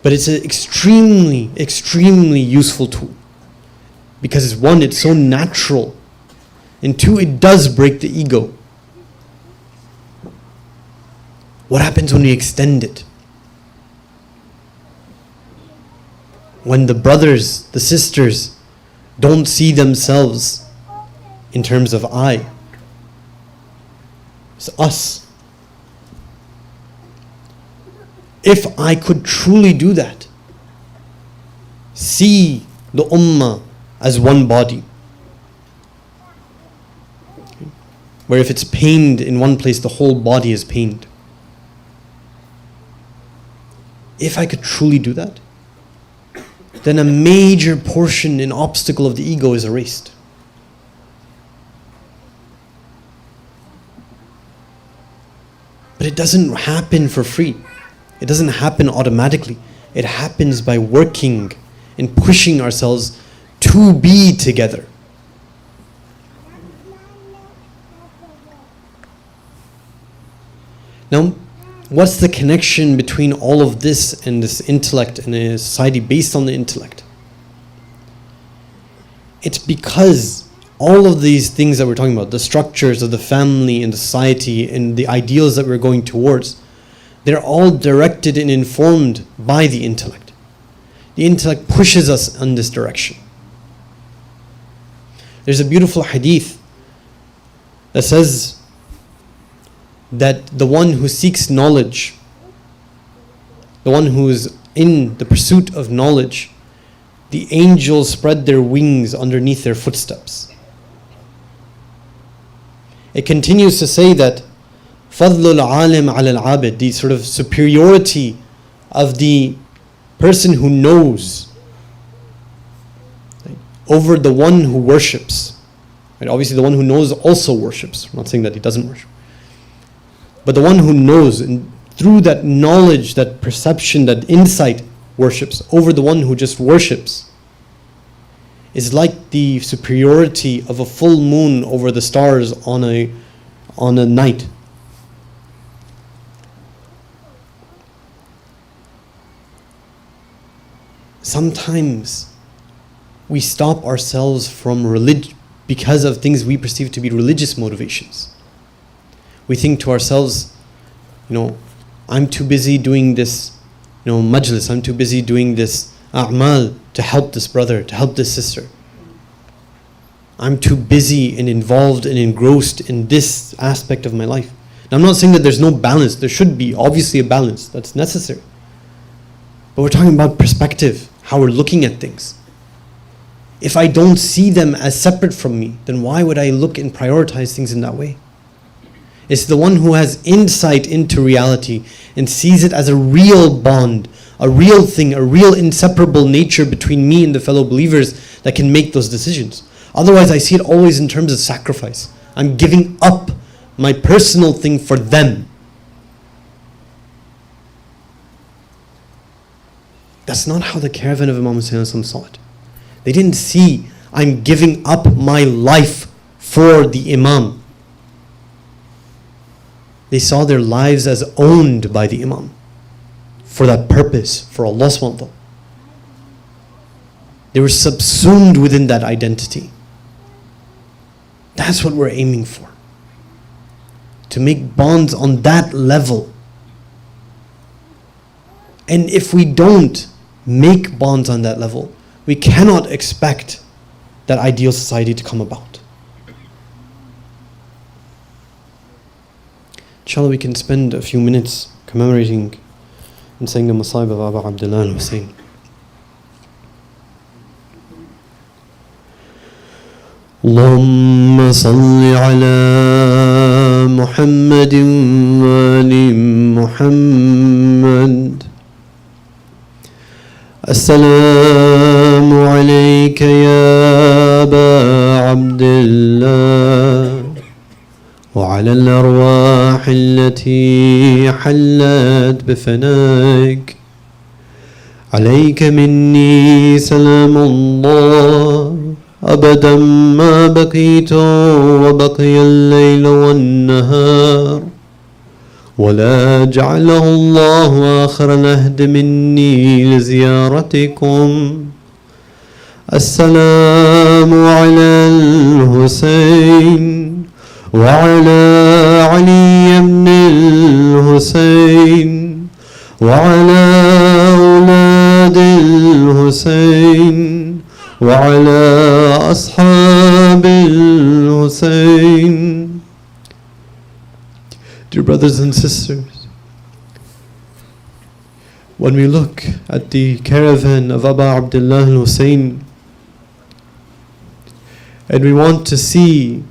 But it's an extremely, extremely useful tool. Because one, it's so natural. And two, it does break the ego. What happens when we extend it? When the brothers, the sisters, don't see themselves in terms of I. It's us. If I could truly do that, see the ummah as one body, where if it's pained in one place, the whole body is pained. If I could truly do that, then a major portion and obstacle of the ego is erased. But it doesn't happen for free. It doesn't happen automatically. It happens by working and pushing ourselves to be together. Now, what's the connection between all of this and this intellect and a society based on the intellect? It's because all of these things that we're talking about, the structures of the family and the society and the ideals that we're going towards, they're all directed and informed by the intellect. The intellect pushes us in this direction. There's a beautiful hadith that says that the one who seeks knowledge, the one who is in the pursuit of knowledge, the angels spread their wings underneath their footsteps. It continues to say that فَضْلُ الْعَالِمْ عَلَى الْعَابِدِ, the sort of superiority of the person who knows, right, over the one who worships. Right? Obviously the one who knows also worships. I'm not saying that he doesn't worship. But the one who knows, and through that knowledge, that perception, that insight, worships, over the one who just worships, is like the superiority of a full moon over the stars on a night. Sometimes we stop ourselves from religion because of things we perceive to be religious motivations. We think to ourselves, I'm too busy doing this, majlis, I'm too busy doing this a'mal to help this brother, to help this sister. I'm too busy and involved and engrossed in this aspect of my life. Now, I'm not saying that there's no balance. There should be obviously a balance that's necessary. But we're talking about perspective, how we're looking at things. If I don't see them as separate from me, then why would I look and prioritize things in that way? It's the one who has insight into reality and sees it as a real bond, a real thing, a real inseparable nature between me and the fellow believers that can make those decisions. Otherwise, I see it always in terms of sacrifice. I'm giving up my personal thing for them. That's not how the caravan of Imam Hussain saw it. They didn't see, I'm giving up my life for the Imam. They saw their lives as owned by the Imam for that purpose, for Allah subhanahu wa ta'ala. They were subsumed within that identity. That's what we're aiming for. To make bonds on that level. And if we don't make bonds on that level, we cannot expect that ideal society to come about. inshallah we can spend a few minutes commemorating and saying the Masa'ib of Abu Abdullah al-Hussein. اللهم صل على محمد وآل محمد. السلام عليك يا أبا عبد الله وعلى الأرواح التي حلت بفنائك. عليك مني سلام الله أبدا ما بقيت وبقي الليل والنهار، ولا جعله الله آخر العهد مني لزيارتكم. السلام على الحسين وعلى علي بن الحسين وعلى أولاد الحسين وعلى أصحاب الحسين. Dear brothers and sisters, when we look at the caravan of Abu Abdullah al-Hussein and we want to see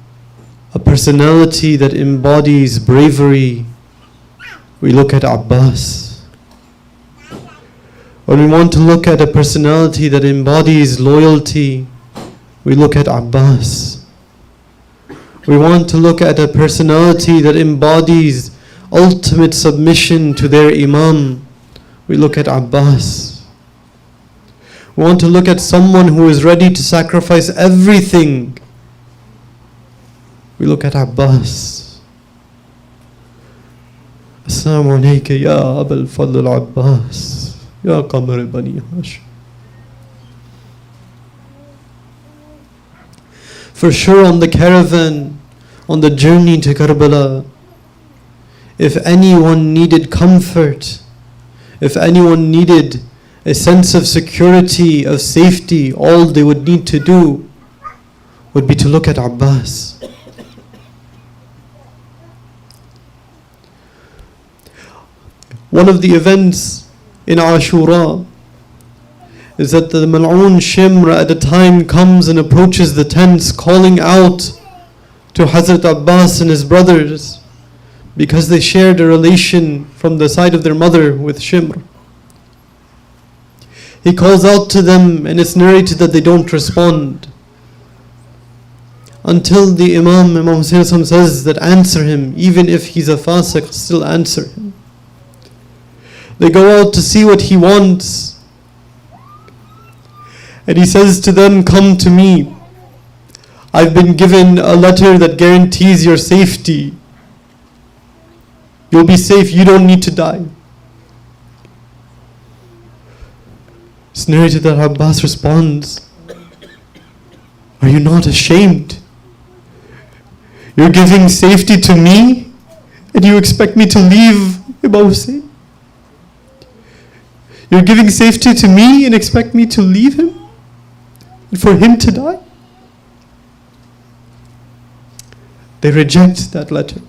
a personality that embodies bravery, we look at Abbas. When we want to look at a personality that embodies loyalty, we look at Abbas. We want to look at a personality that embodies ultimate submission to their Imam, we look at Abbas. We want to look at someone who is ready to sacrifice everything, we look at Abbas. Assalamu alayka ya Abul Fadl Abbas. Ya Qamar Bani Hashim. For sure, on the caravan, on the journey to Karbala, if anyone needed comfort, if anyone needed a sense of security, of safety, all they would need to do would be to look at Abbas. One of the events in Ashura is that the Mal'oon Shimr at a time comes and approaches the tents calling out to Hazrat Abbas and his brothers because they shared a relation from the side of their mother with Shimr. He calls out to them and it's narrated that they don't respond until the Imam Hussein says that answer him, even if he's a fasiq, still answer him. They go out to see what he wants. And he says to them, come to me. I've been given a letter that guarantees your safety. You'll be safe, you don't need to die. It's narrated that Abbas responds, are you not ashamed? You're giving safety to me and you expect me to leave Imam Hussein? You're giving safety to me and expect me to leave him? And for him to die? They reject that letter.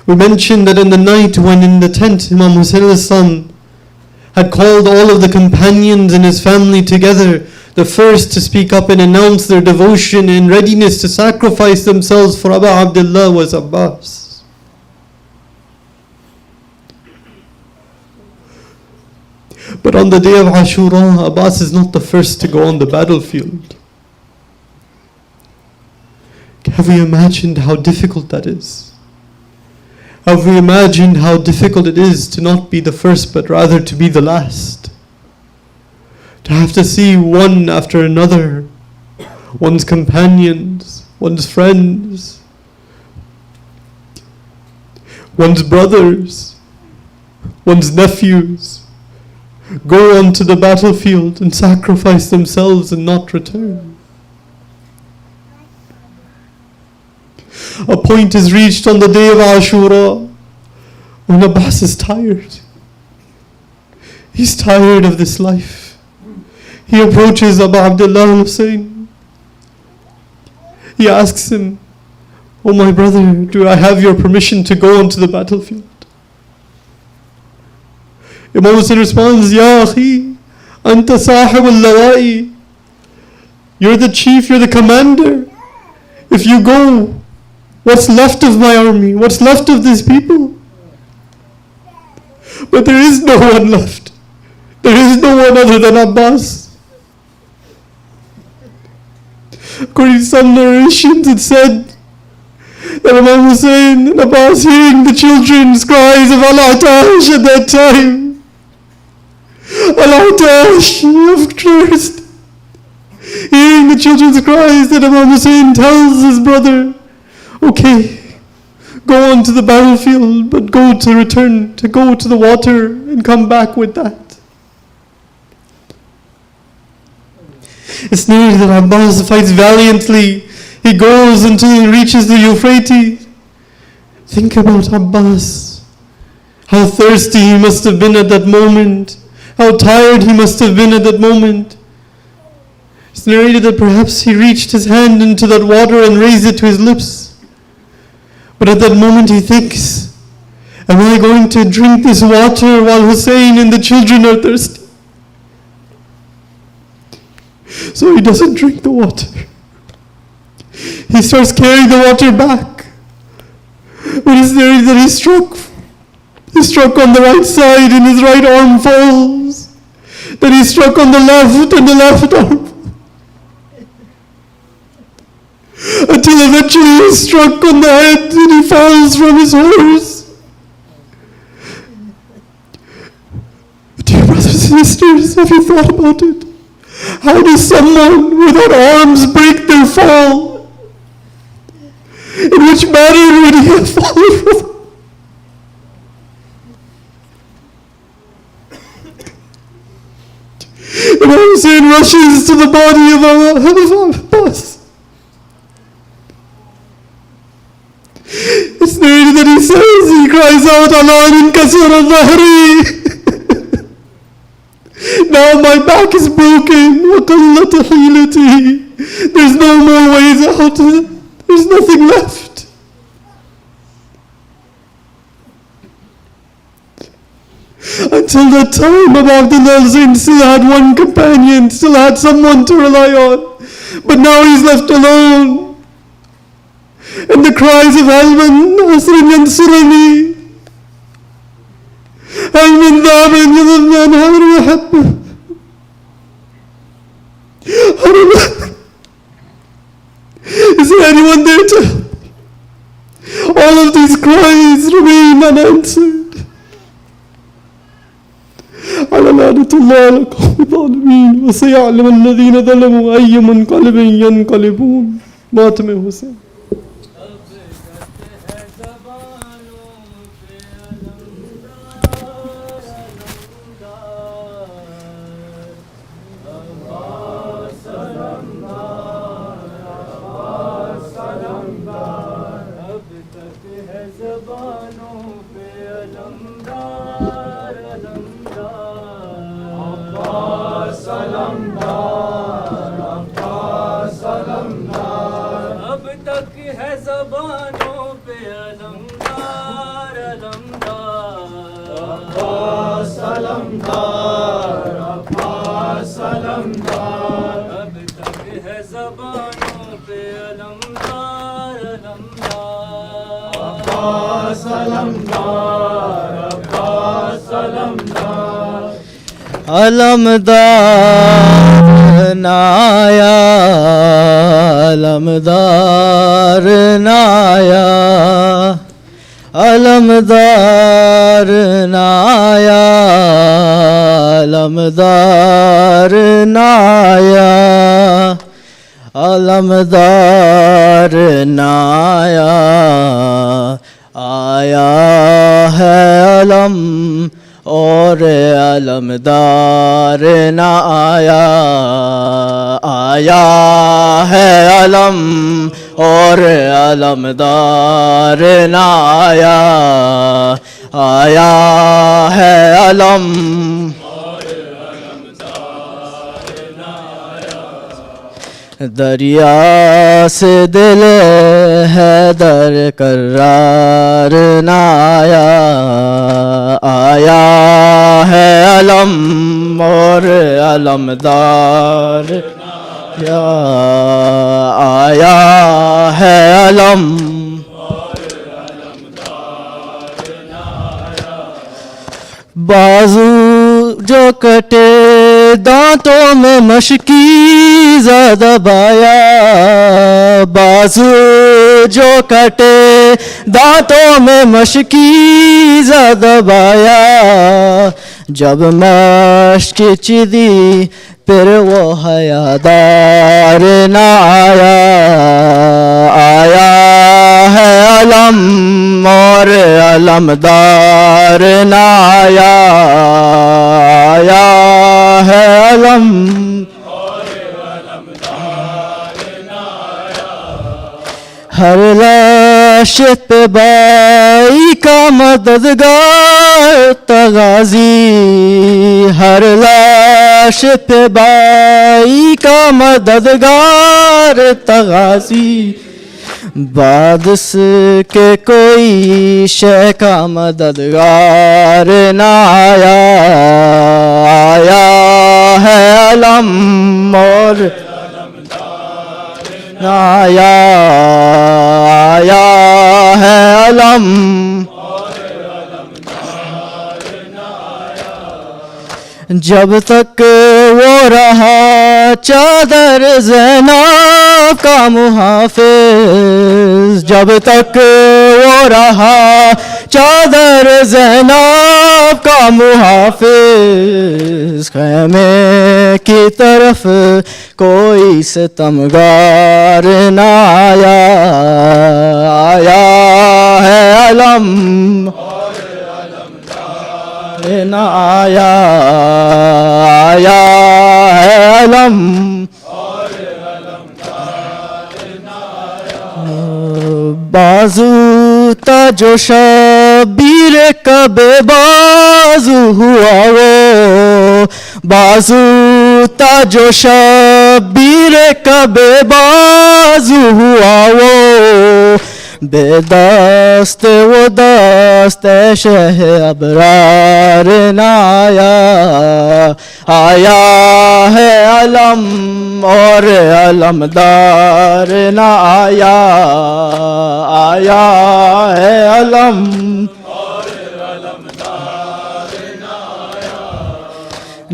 We mentioned that in the night when in the tent Imam Hussein's son had called all of the companions and his family together, the first to speak up and announce their devotion and readiness to sacrifice themselves for Abu Abdullah was Abbas. But on the day of Ashura, Abbas is not the first to go on the battlefield. Have we imagined how difficult that is? Have we imagined how difficult it is to not be the first, but rather to be the last? To have to see one after another, one's companions, one's friends, one's brothers, one's nephews, go onto the battlefield and sacrifice themselves and not return. A point is reached on the day of Ashura when Abbas is tired. He's tired of this life. He approaches Abu Abdullah al-Hussein. He asks him, "Oh my brother, do I have your permission to go onto the battlefield?" Imam Hussein responds, "Ya akhi, anta sahib al-lawai." You're the chief, you're the commander. If you go, what's left of my army? What's left of these people? But there is no one left. There is no one other than Abbas. According to some narrations, it said that Imam Hussein and Abbas, hearing the children's cries of Al-Atash at that time, Al-Atash of thirst, hearing the children's cries, that Imam Hussein tells his brother, "Okay, go on to the battlefield, but go to the water and come back with that." It's narrated that Abbas fights valiantly. He goes until he reaches the Euphrates. Think about Abbas. How thirsty he must have been at that moment. How tired he must have been at that moment. It's narrated that perhaps he reached his hand into that water and raised it to his lips. But at that moment he thinks, "Am I going to drink this water while Hussein and the children are thirsty?" So he doesn't drink the water. He starts carrying the water back. But it's narrated that he struck on the right side and his right arm falls. Then he struck on the left and the left arm. Until eventually he struck on the head and he falls from his horse. Dear brothers and sisters, have you thought about it? How does someone without arms break their fall? In which manner would he have fallen from? Imam Hussein rushes to the body of Abbas. It's narrated that he cries out, "Alan kasar al-dhahri." Now my back is broken. وَقَلَّتْ حِيلَتِي. There's no more ways out. There's nothing left. Until that time, Abu Abdullah Hussein still had one companion, still had someone to rely on. But now he's left alone. And the cries of Halman, Nasrin Yansurani, Halman Dhaman Yadhan Hadru Habba. Is there anyone there to help? All of these cries remain unanswered. على لعنة الله على القوم الظالمين وسيعلم الذين ظلموا أي منقلب ينقلبون. ماتم حسين. अलमदार नाया अलमदार नाया अलमदार नाया अलमदार नाया अलमदार नाया आया है अलम और अलमदार न आया आया है अलम और अलमदार न आया आया है अलम دریا سے دل حیدر کرار نہ آیا، آیا ہے علم اور علمدار، یا آیا ہے علم بازو جو کٹے دانتوں میں مشکی زیادہ بایا، بازو جو کٹے دانتوں میں مشکی زیادہ بایا، جب مشک چدی پھر وہ حیادار نہ آیا، آیا ہے علم اور علمدار نہ آیا، آیا ہے علم ہر لاش پہ بائی کا مددگار تغازی، ہر لاش پہ بائی کا مددگار تغازی، بعد اس کے کوئی شے کا مددگار نہ آیا، آیا ہے علم اور آیا، آیا ہے علم جب تک وہ رہا چادر زینب کا محافظ، جب تک وہ رہا چادر زینب کا محافظ، خیمے کی طرف کوئی ستمگار نہ آیا، آیا ہے علم نہ آیا، آیا ہے علم بازو تا جو شبیر کب بازو ہوا وہ، بازو تا جو شبیر کب بازو ہوا وہ، بے دست وہ دست شہ ابرار نہ آیا، آیا ہے علم اور علمدار نہ آیا، آیا ہے علم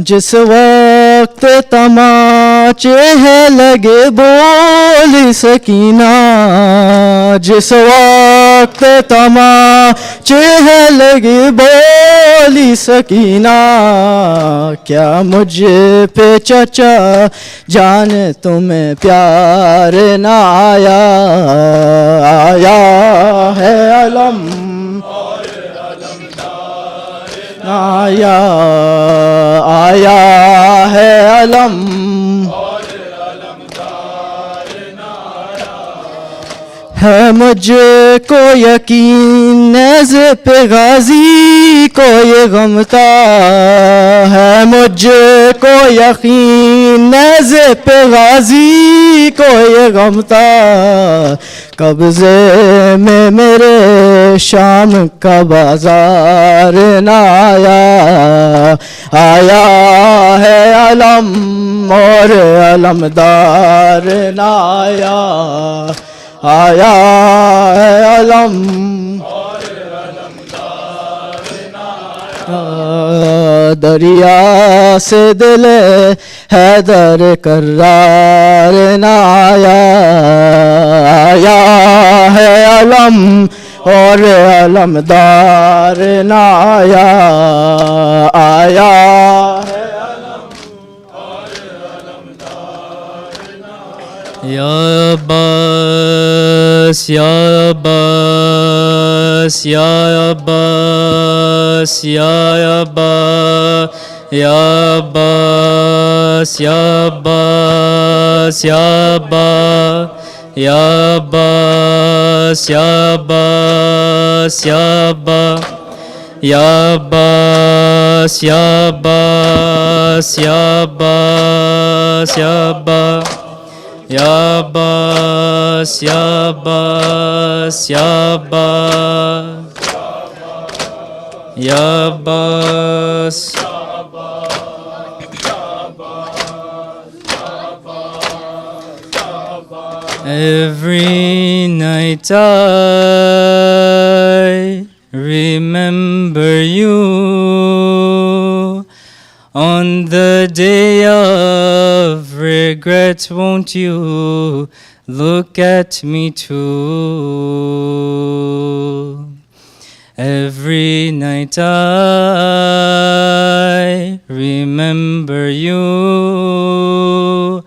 جس وقت تماچے ہے لگے بولی سکینہ، جس وقت تماچے ہے لگے بولی سکینہ، کیا مجھ پہ چچا جان تمہیں پیار نہ آیا، آیا ہے علم آیا، آیا ہے علم ہے مجھ کو یقین نیز پہ غازی کو یہ غمتا، ہے مجھ کو یقین نیز پہ غازی کو یہ غمتا، قبضے میں میرے شام کا بازار نہ آیا، آیا ہے علم اور علمدار نہ آیا، آیا ہے علم دریا سے دل حیدر کرار نہ آیا، آیا ہے علم اور علمدار نہ آیا، آیا ہے یا عباس یا عباس یا عباس یا عباس یا عباس یا عباس یا عباس یا عباس یا عباس یا عباس یا عباس یا عباس یا عباس یا عباس Ya Abbas, Ya Abbas, Ya Abbas, Ya Abbas. Every night I remember you. On the day of regret, won't you look at me too? Every night I remember you.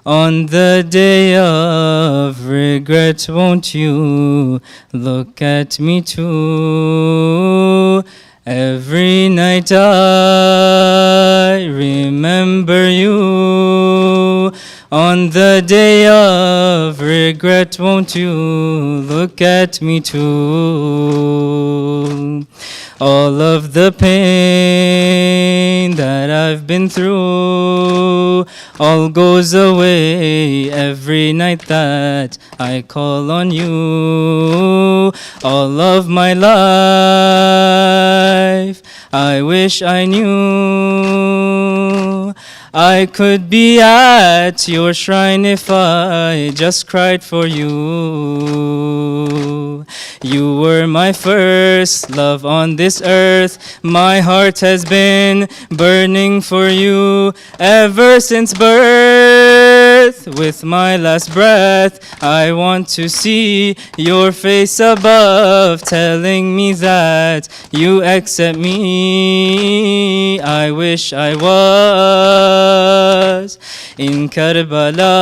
On the day of regret, won't you look at me too? Every night I remember you. On the day of regret, won't you look at me too? All of the pain that I've been through all goes away every night that I call on you. All of my life I wish I knew I could be at your shrine if I just cried for you. You were my first love on this earth. My heart has been burning for you ever since birth. With my last breath, I want to see your face above, telling me that you accept me. I wish I was in Karbala.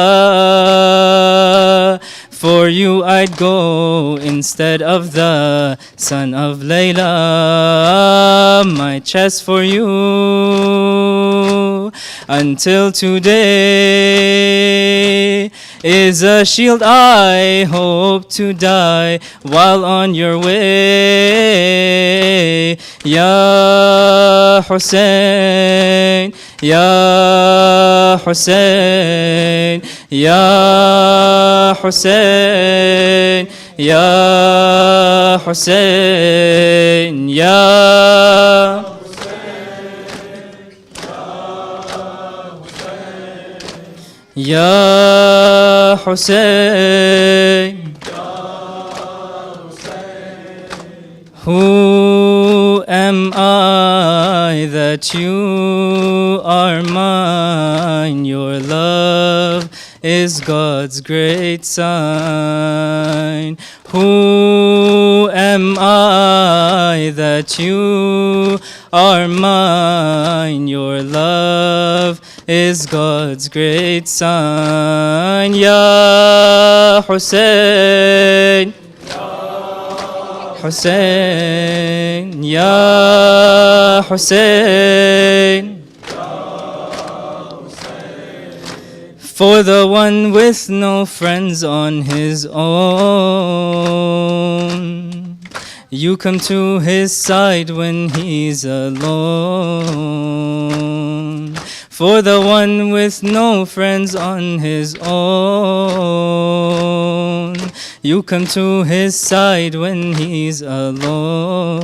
For you I'd go instead of the son of Layla. My chest for you until today is a shield. I hope to die while on your way. Ya Hussein, Ya Hussein, Ya Hussein, Ya Hussein, Ya Ya Hussein. Who am I that you are mine? Your love is God's great sign. Who am I that you are mine? Your love is God's great sign. Ya Hussein, Hussein, Ya Hussein. For the one with no friends on his own, you come to his side when he's alone. For the one with no friends on his own, you come to his side when he's alone.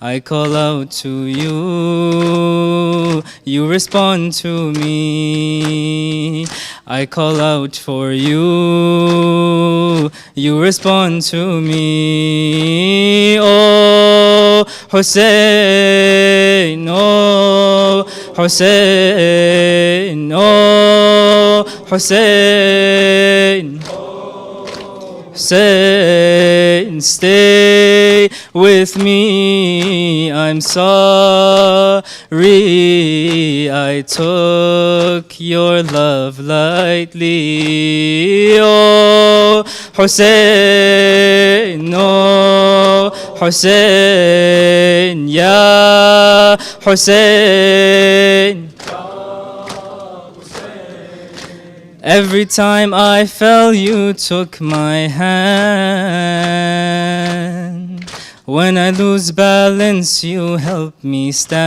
I call out to you, you respond to me. I call out for you, you respond to me. Oh Hussein, oh Hussein, oh Hussein. Hussein, stay with me. I'm sorry I took your love lightly. Oh Hussein, oh Hussein, Ya Hussein. Every time I fell, you took my hand. When I lose balance, you help me stand.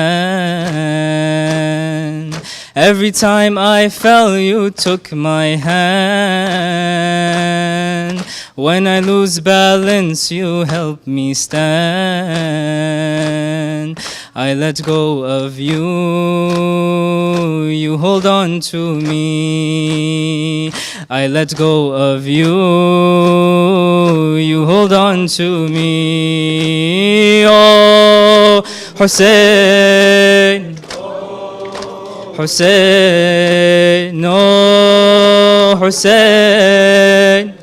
Every time I fell, you took my hand. When I lose balance, you help me stand. I let go of you, you hold on to me. I let go of you, you hold on to me. Oh, Hussein, Hussein, oh, Hussein.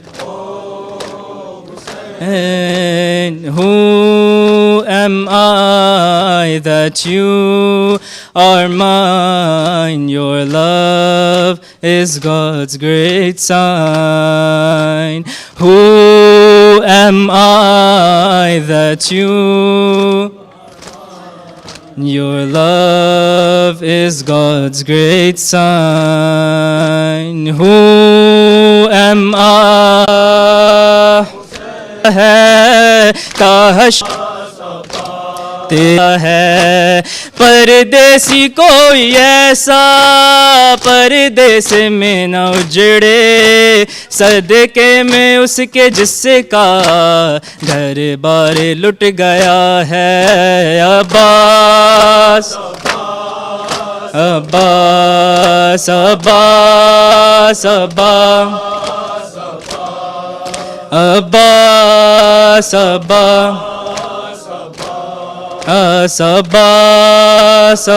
And who am I that you are mine? Your love is God's great sign. Who am I that your love is God's great sign. Who am I? ہے کاش تیرا ہے پردیسی کوئی ایسا پردیس میں نہ اجڑے صدقے میں اس کے جس کا گھر بار لٹ گیا ہے عباس عباس عباس عباس عباس عباس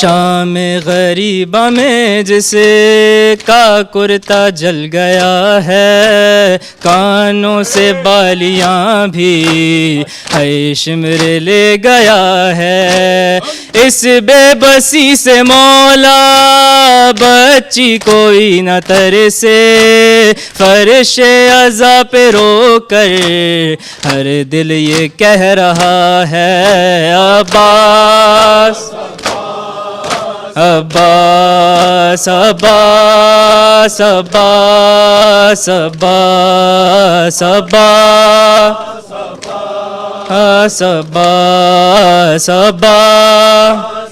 شام غریبہ میں جسے کا کرتا جل گیا ہے کانوں سے بالیاں بھی ہے شمر لے گیا ہے اس بے بسی سے مولا بچی کوئی نہ ترسے فرش عزا پہ رو کر ہر دل یہ کہہ رہا ہے عباس عباس عباس عباس عباس عباس عباس عباس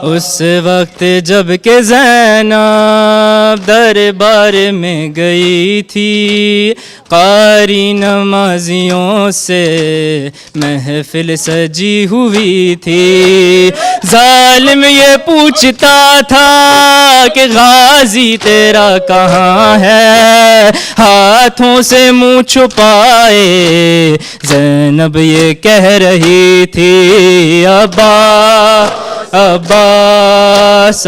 اس وقت جب کہ زینب دربار میں گئی تھی قاری نمازیوں سے محفل سجی ہوئی تھی ظالم یہ پوچھتا تھا کہ غازی تیرا کہاں ہے ہاتھوں سے منہ چھپائے زینب یہ کہہ رہی تھی عباس عباس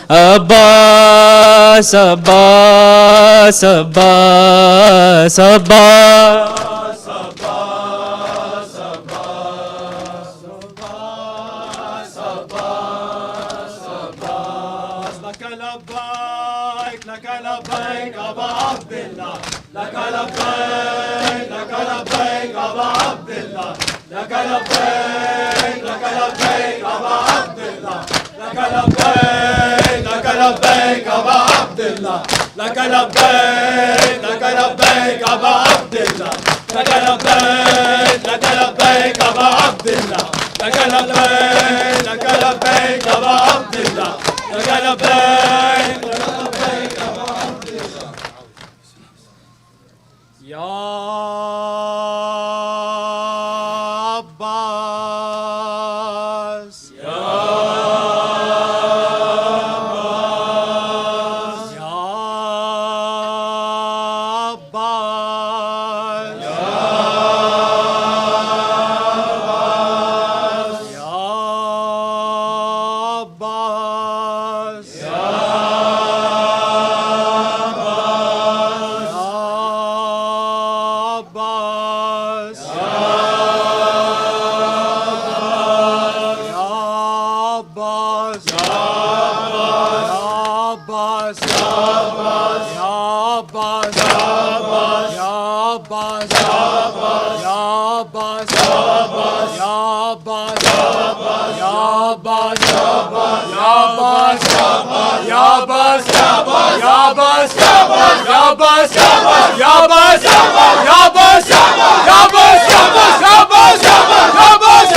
عباس عباس عباس Ya bas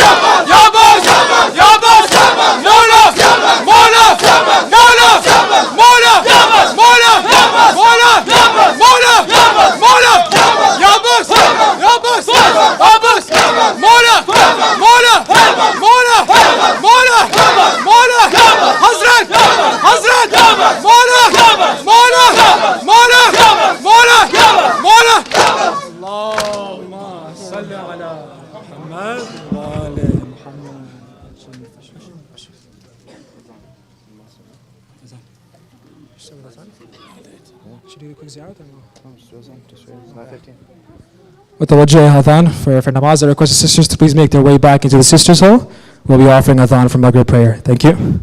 With the wajah adhan for namaz, I request the sisters to please make their way back into the sisters' hall. We'll be offering adhan for Maghrib prayer. Thank you.